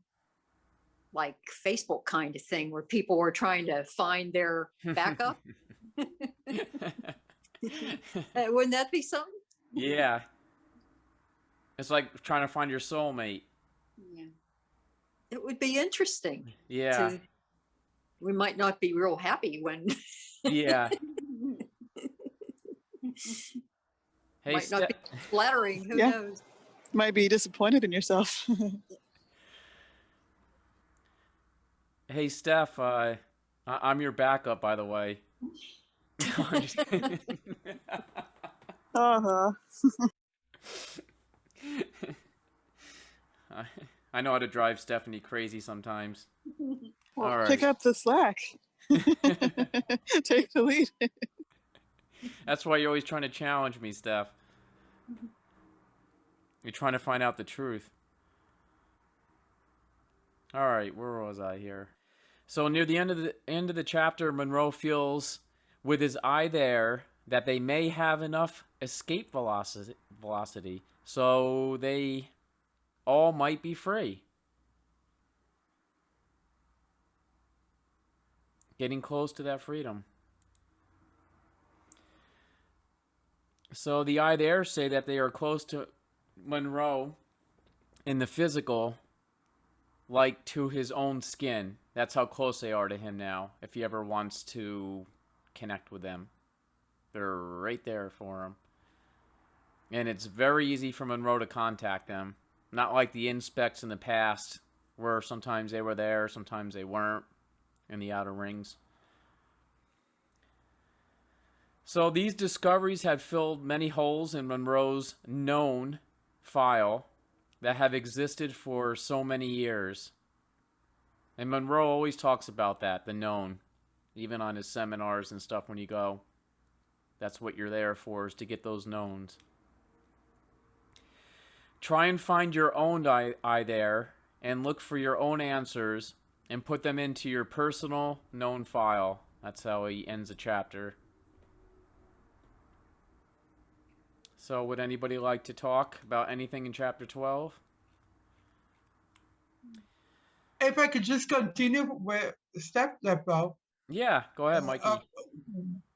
like Facebook kind of thing where people are trying to find their backup. Wouldn't that be something? Yeah. It's like trying to find your soulmate. Yeah. It would be interesting. Yeah. We might not be real happy when. Yeah. Hey, might not be flattering. Who Yeah. knows? Might be disappointed in yourself. Hey, Steph, I'm your backup, by the way. I'm just kidding. Uh-huh. I know how to drive Stephanie crazy sometimes. Well, All right. pick up the slack. Take the lead. That's why you're always trying to challenge me, Steph. You're trying to find out the truth. All right, where was I here? So near the end of the chapter, Monroe feels with his eye there that they may have enough escape velocity, so they all might be free. Getting close to that freedom. So the eye there say that they are close to Monroe in the physical, like to his own skin. That's how close they are to him now. If he ever wants to connect with them, they're right there for him. And it's very easy for Monroe to contact them. Not like the inspects in the past, where sometimes they were there, sometimes they weren't, in the outer rings. So these discoveries have filled many holes in Monroe's known file that have existed for so many years. And Monroe always talks about that, the known, even on his seminars and stuff when you go. That's what you're there for, is to get those knowns. Try and find your own eye there and look for your own answers and put them into your personal known file. That's how he ends the chapter. So would anybody like to talk about anything in chapter 12? If I could just continue where Steph left off. Yeah, go ahead, Mikey.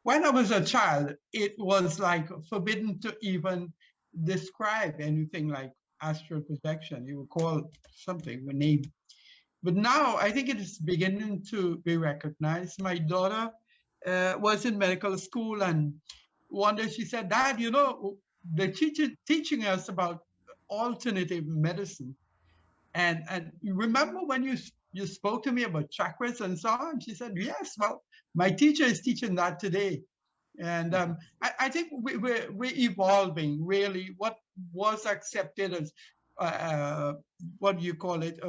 When I was a child, it was like forbidden to even describe anything like astral projection. You would call something a name. But now I think it is beginning to be recognized. My daughter was in medical school, and one day she said, "Dad, you know, they're teaching us about alternative medicine. And you remember when you spoke to me about chakras and so on?" She said, "Yes, well, my teacher is teaching that today." And I think we're evolving, really. What was accepted as, what do you call it,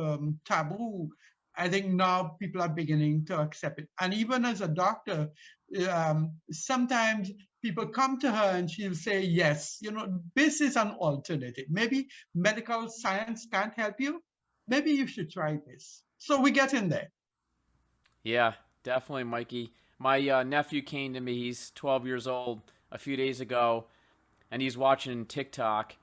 taboo, I think now people are beginning to accept it. And even as a doctor, sometimes people come to her and she'll say, yes, you know, this is an alternative. Maybe medical science can't help you. Maybe you should try this. So we get in there. Yeah, definitely, Mikey. My nephew came to me. He's 12 years old a few days ago, and he's watching TikTok.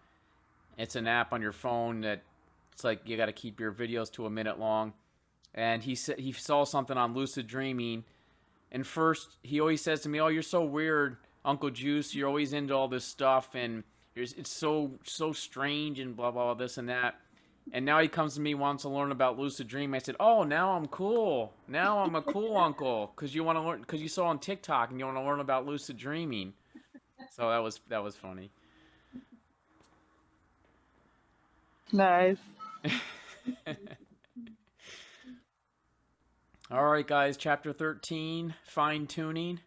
It's an app on your phone that it's like you got to keep your videos to a minute long. And he said he saw something on lucid dreaming. And first, he always says to me, "Oh, you're so weird, Uncle Juice. You're always into all this stuff, and it's so strange and blah blah this and that." And now he comes to me, wants to learn about lucid dreaming. I said, "Oh, now I'm cool. Now I'm a cool uncle because you want to learn because you saw on TikTok and you want to learn about lucid dreaming." So that was funny. Nice. All right, guys. Chapter 13, fine tuning.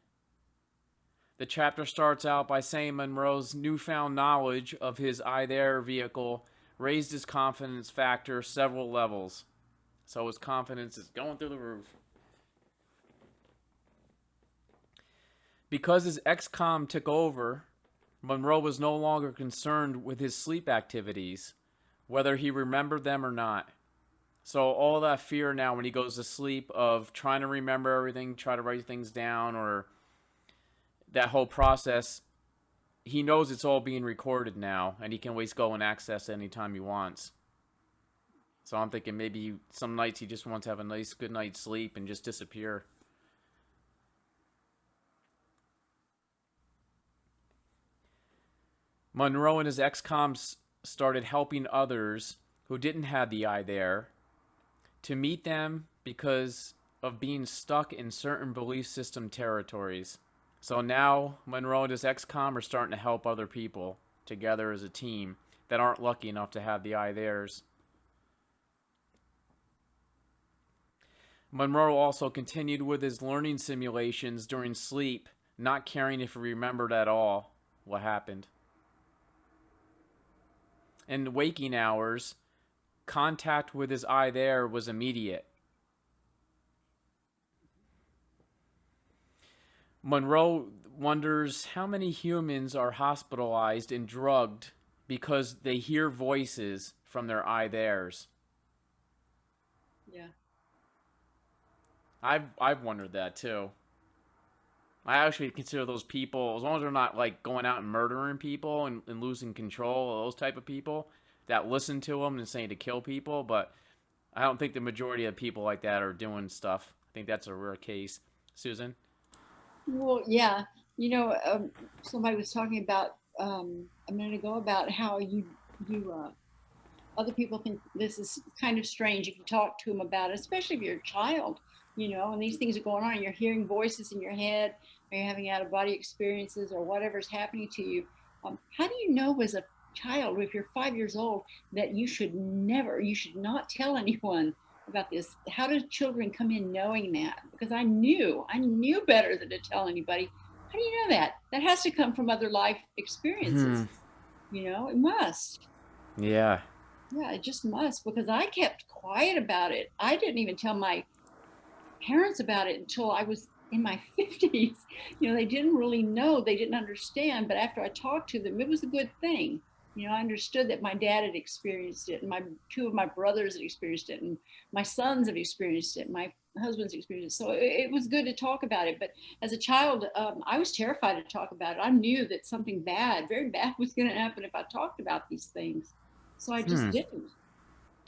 The chapter starts out by saying Monroe's newfound knowledge of his I There vehicle raised his confidence factor several levels. So his confidence is going through the roof. Because his ex-com took over, Monroe was no longer concerned with his sleep activities, whether he remembered them or not. So all that fear now when he goes to sleep of trying to remember everything, try to write things down, or that whole process, he knows it's all being recorded now, and he can always go and access it anytime he wants. So I'm thinking maybe some nights he just wants to have a nice, good night's sleep and just disappear. Monroe and his ex-coms started helping others who didn't have the I There to meet them because of being stuck in certain belief system territories. So now Monroe and his ex-com are starting to help other people together as a team that aren't lucky enough to have the I Theirs. Monroe also continued with his learning simulations during sleep, not caring if he remembered at all what happened. In waking hours, contact with his I There was immediate. Monroe wonders how many humans are hospitalized and drugged because they hear voices from their I Theirs. Yeah. I've wondered that too. I actually consider those people, as long as they're not like going out and murdering people and losing control, those type of people that listen to them and saying to kill people, but I don't think the majority of people like that are doing stuff. I think that's a rare case. Susan? Well, yeah. You know, somebody was talking about a minute ago about how other people think this is kind of strange if you talk to them about it, especially if you're a child, you know, and these things are going on and you're hearing voices in your head, or you're having out of body experiences or whatever's happening to you. How do you know as a child, if you're 5 years old, that you should not tell anyone about this? How do children come in knowing that? Because I knew better than to tell anybody. How do you know that? That has to come from other life experiences. You know, it must. Yeah. Yeah, it just must, because I kept quiet about it. I didn't even tell my parents about it until I was in my 50s. You know, they didn't really know, they didn't understand. But after I talked to them, it was a good thing. You know, I understood that my dad had experienced it, and two of my brothers had experienced it, and my sons have experienced it, my husband's experienced it. So it was good to talk about it. But as a child, I was terrified to talk about it. I knew that something bad, very bad, was going to happen if I talked about these things. So I just didn't.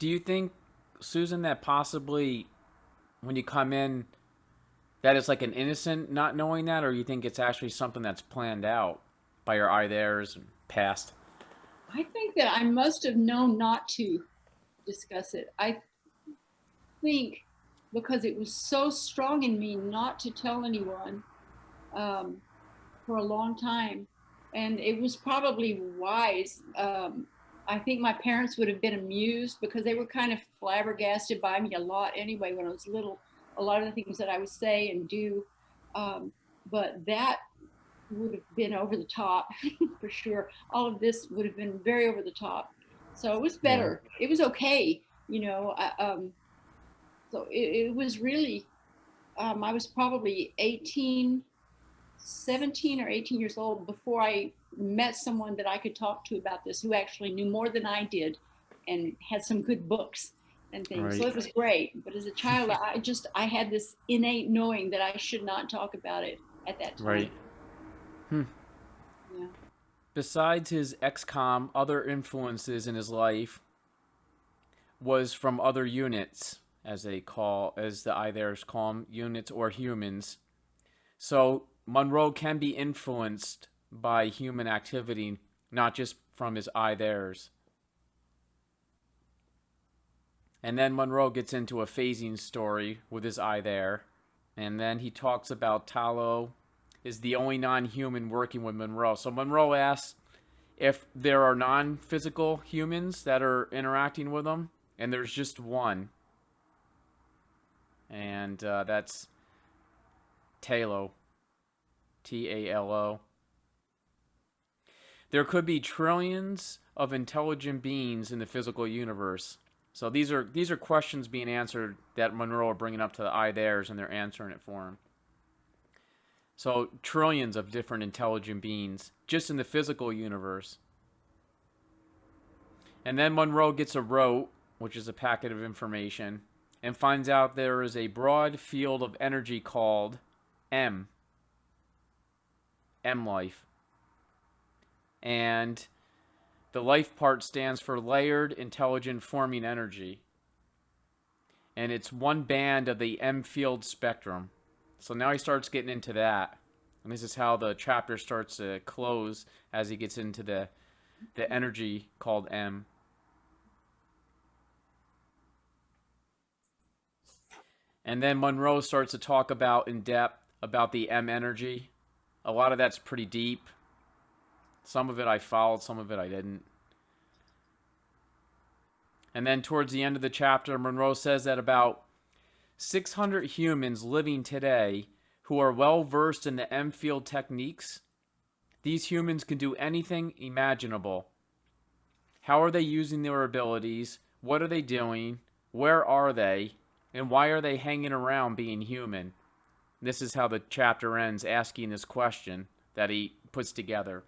Do you think, Susan, that possibly when you come in, that it's like an innocent not knowing that, or you think it's actually something that's planned out by your I Theirs and past? I think that I must have known not to discuss it. think because it was so strong in me not to tell anyone for a long time, and it was probably wise. I think my parents would have been amused because they were kind of flabbergasted by me a lot anyway when I was little. A lot of the things that I would say and do, but that would have been over the top for sure. All of this would have been very over the top. So it was better. It was okay, you know. So it was really. I was probably 17 or 18 years old before I met someone that I could talk to about this, who actually knew more than I did, and had some good books and things. Right. So it was great. But as a child, I had this innate knowing that I should not talk about it at that time. Right. Yeah. Besides his XCOM, other influences in his life was from other units, as the Ithers call them, units or humans. So Monroe can be influenced by human activity, not just from his Ithers. And then Monroe gets into a phasing story with his Ither. And then he talks about Talo is the only non-human working with Monroe. So Monroe asks if there are non-physical humans that are interacting with him, and there's just one. And that's Talo. Talo. There could be trillions of intelligent beings in the physical universe. So these are questions being answered that Monroe are bringing up to the Ithers, and they're answering it for him. So trillions of different intelligent beings just in the physical universe. And then Monroe gets a rote, which is a packet of information, and finds out there is a broad field of energy called M life. And the life part stands for layered intelligent forming energy. And it's one band of the M field spectrum. So now he starts getting into that. And this is how the chapter starts to close as he gets into the energy called M. And then Monroe starts to talk about in depth about the M energy. A lot of that's pretty deep. Some of it I followed, some of it I didn't. And then towards the end of the chapter, Monroe says that about 600 humans living today who are well versed in the M field techniques, these humans can do anything imaginable. How are they using their abilities? What are they doing? Where are they? And why are they hanging around being human? This is how the chapter ends, asking this question that he puts together.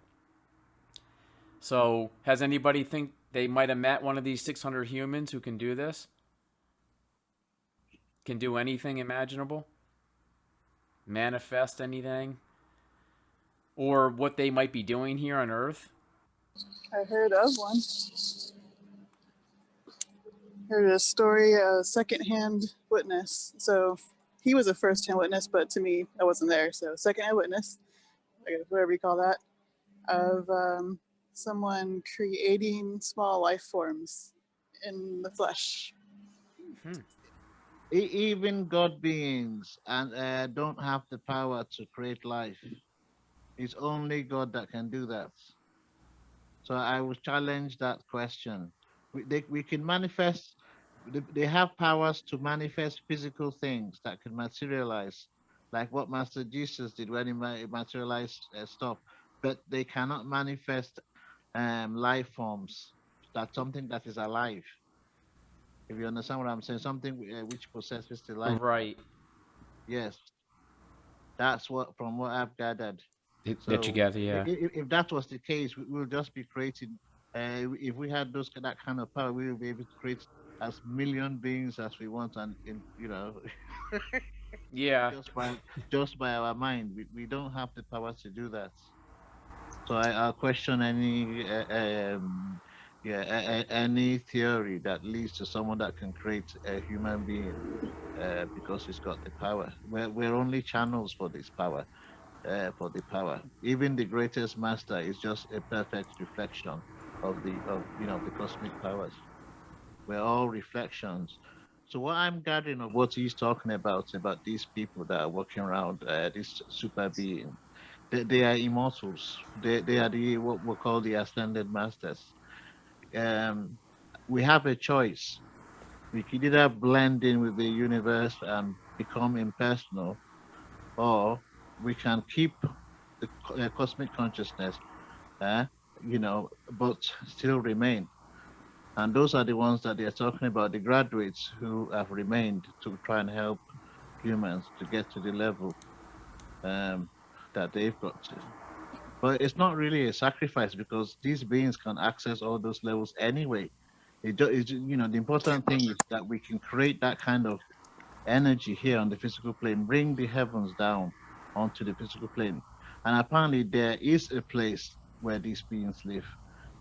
So, has anybody think they might have met one of these 600 humans who can do this? Can do anything imaginable? Manifest anything? Or what they might be doing here on Earth? I heard of one. Heard a story, a secondhand witness. So he was a first-hand witness, but to me, I wasn't there. So secondhand witness, whatever you call that, of someone creating small life forms in the flesh. Even God beings and don't have the power to create life. It's only God that can do that. So I would challenge that question. We can manifest. They have powers to manifest physical things that can materialize, like what Master Jesus did when he materialized stuff. But they cannot manifest life forms. That's something that is alive. If you understand what I'm saying, something which possesses the life. Right. Yes, that's what from what I've gathered. That you gather, yeah. If that was the case, we'll just be creating. If we had that kind of power, we will be able to create as million beings as we want, and Yeah. just by our mind, we don't have the power to do that. So I'll question any theory that leads to someone that can create a human being because he's got the power. We're only channels for this power. For the power, even the greatest master is just a perfect reflection of the cosmic powers. We're all reflections. So what I'm gathering of what he's talking about these people that are walking around, this super being, they are immortals. They are the what we call the ascended masters. Um, we have a choice. We could either blend in with the universe and become impersonal, or we can keep the cosmic consciousness, uh, but still remain. And those are the ones that they're talking about, the graduates who have remained to try and help humans to get to the level um, that they've got to. But it's not really a sacrifice because these beings can access all those levels anyway. The important thing is that we can create that kind of energy here on the physical plane, bring the heavens down onto the physical plane. And apparently, there is a place where these beings live,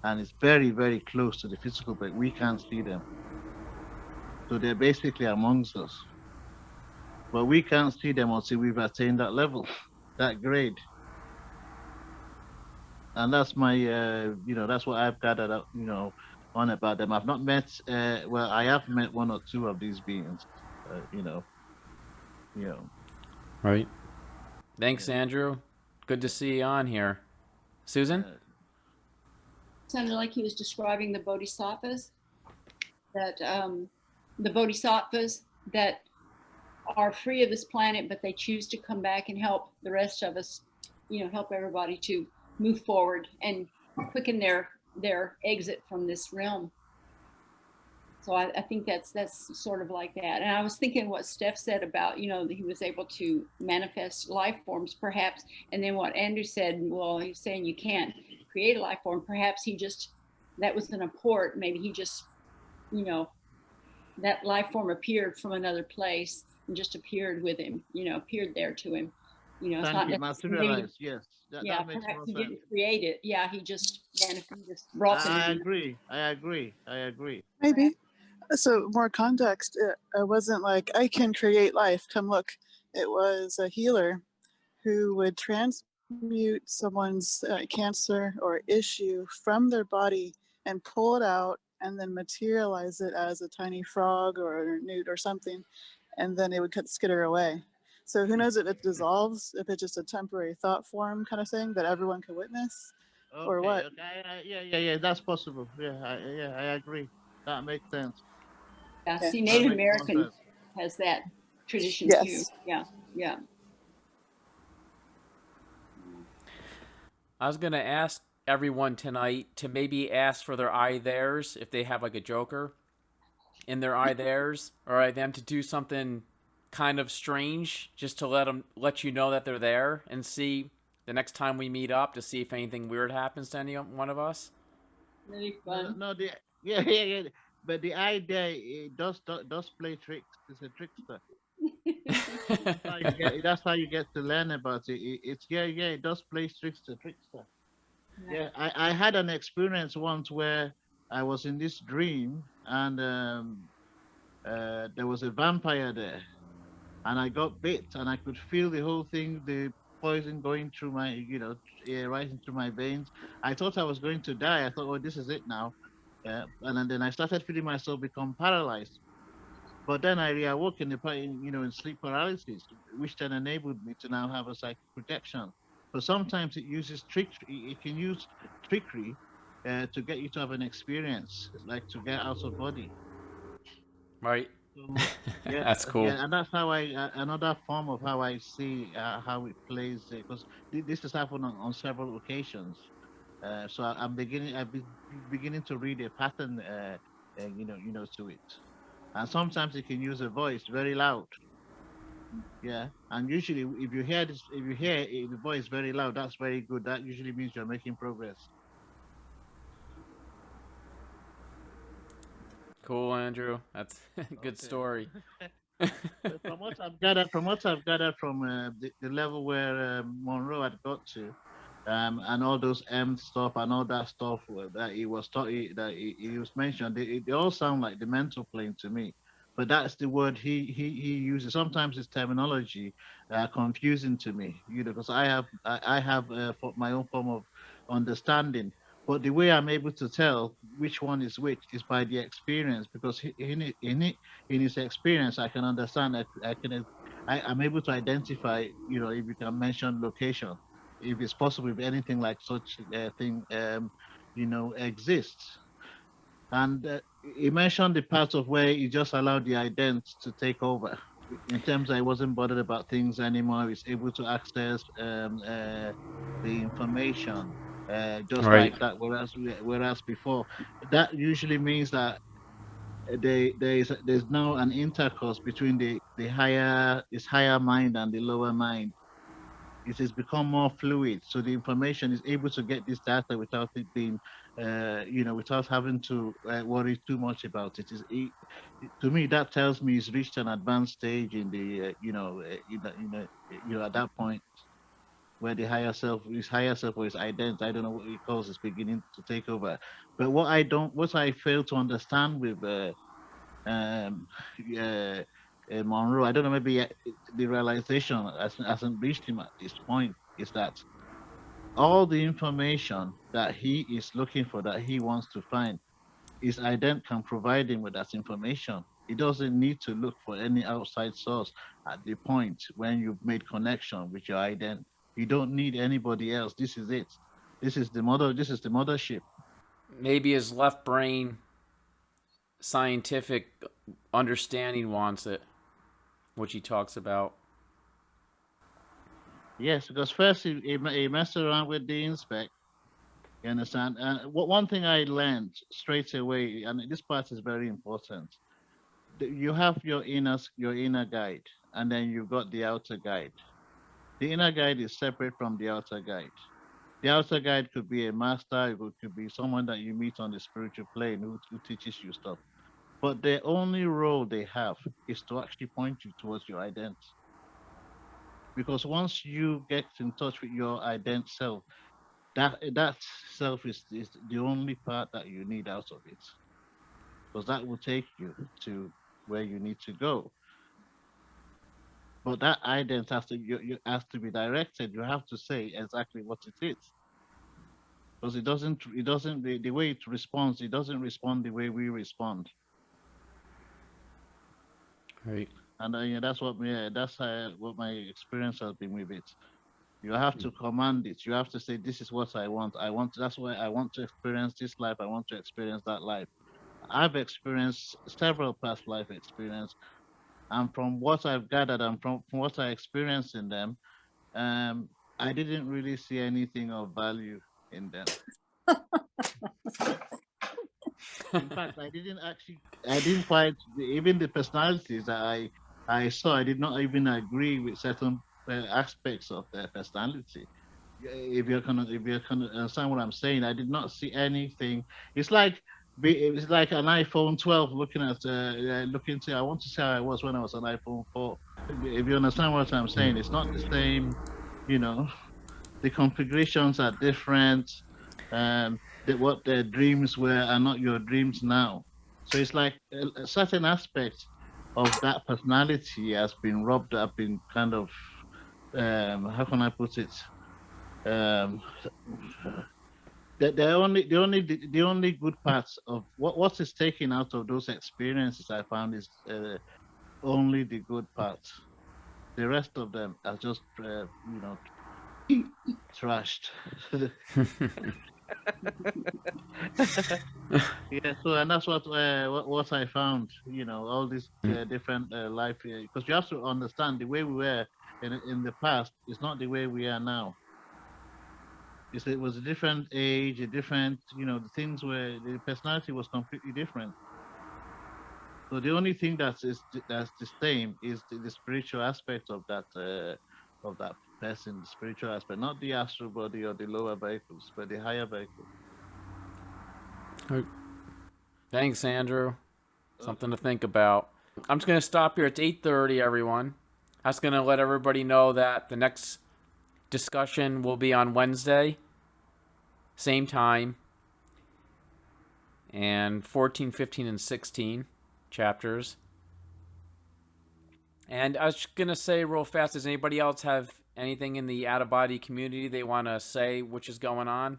and it's very, very close to the physical, but we can't see them. So they're basically amongst us, but we can't see them until we've attained that level, that grade. And that's that's what I've gathered up, on about them. I've not met, well, I have met one or two of these beings, uh, you know, you know, Right. Thanks, yeah. Andrew. Good to see you on here. Susan? Uh, Sounded like he was describing the bodhisattvas that the bodhisattvas that are free of this planet, but they choose to come back and help the rest of us, help everybody to move forward and quicken their exit from this realm. So I think that's sort of like that. And I was thinking what Steph said about, that he was able to manifest life forms perhaps. And then what Andrew said, well, he's saying you can't create a life form. Perhaps that was an apport. Maybe he just, that life form appeared from another place and just appeared with him, appeared there to him. It's Thank not you. necessarily, Materialize. Yes, yeah, that makes perhaps more he sense. didn't create it. Yeah, he just brought them I in. agree. I agree. I agree. Maybe. So more context. It wasn't like I can create life. Come look. It was a healer who would transmute someone's cancer or issue from their body and pull it out and then materialize it as a tiny frog or a newt or something, and then it would skitter away. So who knows if it dissolves, if it's just a temporary thought form kind of thing that everyone can witness, or Okay. what? Okay. Yeah. That's possible. I agree. That makes sense. Yeah, Okay. see, That Native makes more American sense. has that tradition too. Yes. Yeah, yeah. I was going to ask everyone tonight to maybe ask for their I theirs if they have like a joker in their I theirs, or them to do something kind of strange just to let you know that they're there and see the next time we meet up to see if anything weird happens to any one of us. Really No, fun. no. Yeah. But the idea it does play tricks. It's a trickster. That's how you get to learn about it. It's yeah. It does play trickster. Yeah, I had an experience once where I was in this dream and there was a vampire there and I got bit and I could feel the whole thing, the poison going through my, right into my veins. I thought I was going to die. I thought, oh, this is it now. And then I started feeling myself become paralyzed. But then I awoke in sleep paralysis, which then enabled me to now have a psychic protection. So sometimes it uses trickery. It can use trickery to get you to have an experience, like to get out of body. Right. So yeah, That's cool. yeah, and that's how another form of how I see how it plays because this has happened on several occasions. So beginning to read a pattern, to it. And sometimes it can use a voice very loud. Yeah, and usually if you hear the voice very loud, that's very good. That usually means you're making progress. Cool, Andrew. That's a good Okay. story. From what I've gathered from the level where Monroe had got to, and all those M stuff and all that stuff that he was taught, he was mentioned, they all sound like the mental plane to me. But that's the word he uses. Sometimes his terminology confusing to me, because I have my own form of understanding. But the way I'm able to tell which one is which is by the experience, because in his experience, I can understand. I'm able to identify. You know, if you can mention location, if it's possible, if anything like such thing, exists. And he mentioned the part of where he just allowed the ident to take over. In terms that he wasn't bothered about things anymore, he's able to access the information just Right. like that. Whereas before, that usually means that there's now an intercourse between the higher mind and the lower mind. It has become more fluid, so the information is able to get this data without it being, without having to worry too much about it. To me, that tells me it's reached an advanced stage in the, at that point where the higher self or his identity, I don't know what he calls, is beginning to take over. But what I fail to understand with um, uh, Monroe, I don't know, maybe the realization hasn't reached him at this point, is that all the information that he is looking for, that he wants to find, his ident can provide him with that information. He doesn't need to look for any outside source at the point when you've made connection with your ident. You don't need anybody else. This is it. This is the mothership. Maybe his left brain scientific understanding wants it, which he talks about. Yes, because first he messed around with the inspect. You understand? And one thing I learned straight away, and this part is very important. You have your inner guide, and then you've got the outer guide. The inner guide is separate from the outer guide. The outer guide could be a master, it could be someone that you meet on the spiritual plane who teaches you stuff. But the only role they have is to actually point you towards your identity. Because once you get in touch with your ident self, that self is the only part that you need out of it. Because that will take you to where you need to go. But that ident has to be directed. You have to say exactly what it is. Because the way it responds, it doesn't respond the way we respond. Right. And that's what my experience has been with it. You have to command it. You have to say, this is what I want. That's why I want to experience this life. I want to experience that life. I've experienced several past life experience, and from what I've gathered and from what I experienced in them, I didn't really see anything of value in them. In fact, I didn't quite, even the personalities that I saw, I did not even agree with certain aspects of their personality. If you're gonna understand what I'm saying, I did not see anything. It's like it's like an iPhone 12 looking to. I want to see how I was when I was an iPhone 4. If you understand what I'm saying, it's not the same. You know, the configurations are different. What their dreams were are not your dreams now. So it's like a certain aspect of that personality has been robbed up in kind of how can I put it? Um, the only good parts of what is taken out of those experiences I found is only the good parts. The rest of them are just trashed. Yeah, so and that's what I found. All these different life, because you have to understand the way we were in the past is not the way we are now. It was a different age, a different, the things where the personality was completely different. So the only thing that's the same is the spiritual aspect of that person, the spiritual aspect, not the astral body or the lower vehicles, but the higher vehicles. Thanks, Andrew. Something to think about. I'm just going to stop here. It's 8:30, everyone. I was going to let everybody know that the next discussion will be on Wednesday, same time, and 14, 15, and 16 chapters. And I was just going to say real fast, does anybody else have anything in the out-of-body community they want to say which is going on?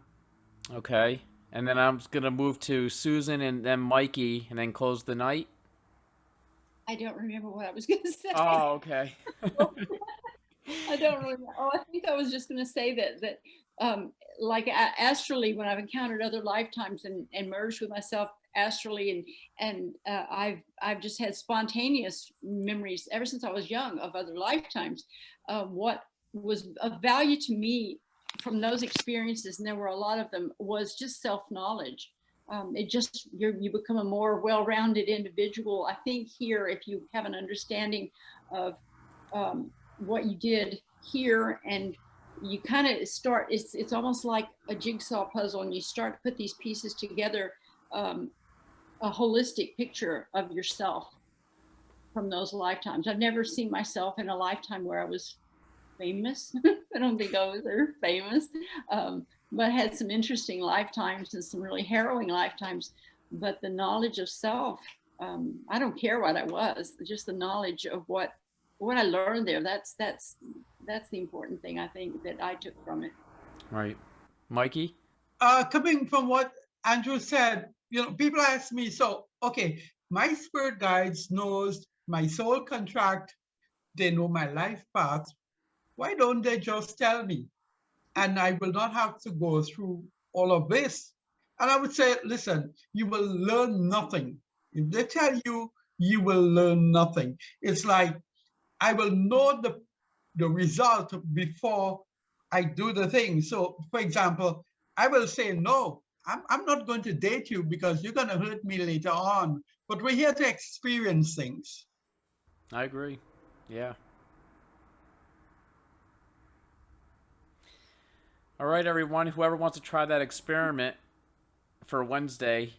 Okay. And then I'm going to move to Susan and then Mikey and then close the night. I don't remember what I was going to say. Oh, okay. I don't remember. Oh, I think I was just going to say that like astrally, when I've encountered other lifetimes and merged with myself astrally, and I've just had spontaneous memories ever since I was young of other lifetimes. What was of value to me from those experiences, and there were a lot of them, was just self-knowledge. It just, you become a more well-rounded individual. I think here, if you have an understanding of what you did here, and you kind of start, it's almost like a jigsaw puzzle, and you start to put these pieces together, a holistic picture of yourself from those lifetimes. I've never seen myself in a lifetime where I was famous. I don't think I was ever famous, but had some interesting lifetimes and some really harrowing lifetimes. But the knowledge of self, I don't care what I was, just the knowledge of what I learned there. That's the important thing, I think, that I took from it. Right. Mikey? Coming from what Andrew said, people ask me, so, okay, my spirit guides knows my soul contract, they know my life path. Why don't they just tell me? And I will not have to go through all of this. And I would say, listen, you will learn nothing. If they tell you, you will learn nothing. It's like, I will know the result before I do the thing. So, for example, I will say, no, I'm not going to date you because you're going to hurt me later on. But we're here to experience things. I agree. Yeah. All right, everyone. Whoever wants to try that experiment for Wednesday,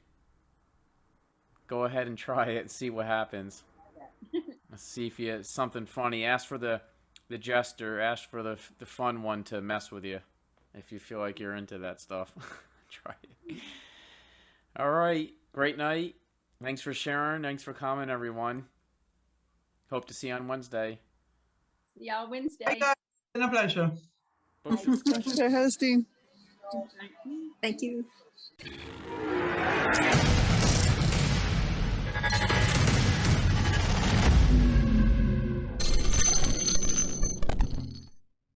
go ahead and try it and see what happens. Let's see if you something funny. Ask for the jester. Ask for the fun one to mess with you, if you feel like you're into that stuff. Try it. All right. Great night. Thanks for sharing. Thanks for coming, everyone. Hope to see you on Wednesday. See y'all Wednesday. Bye, guys. It's been a pleasure. Pleasure, hosting. Thank you.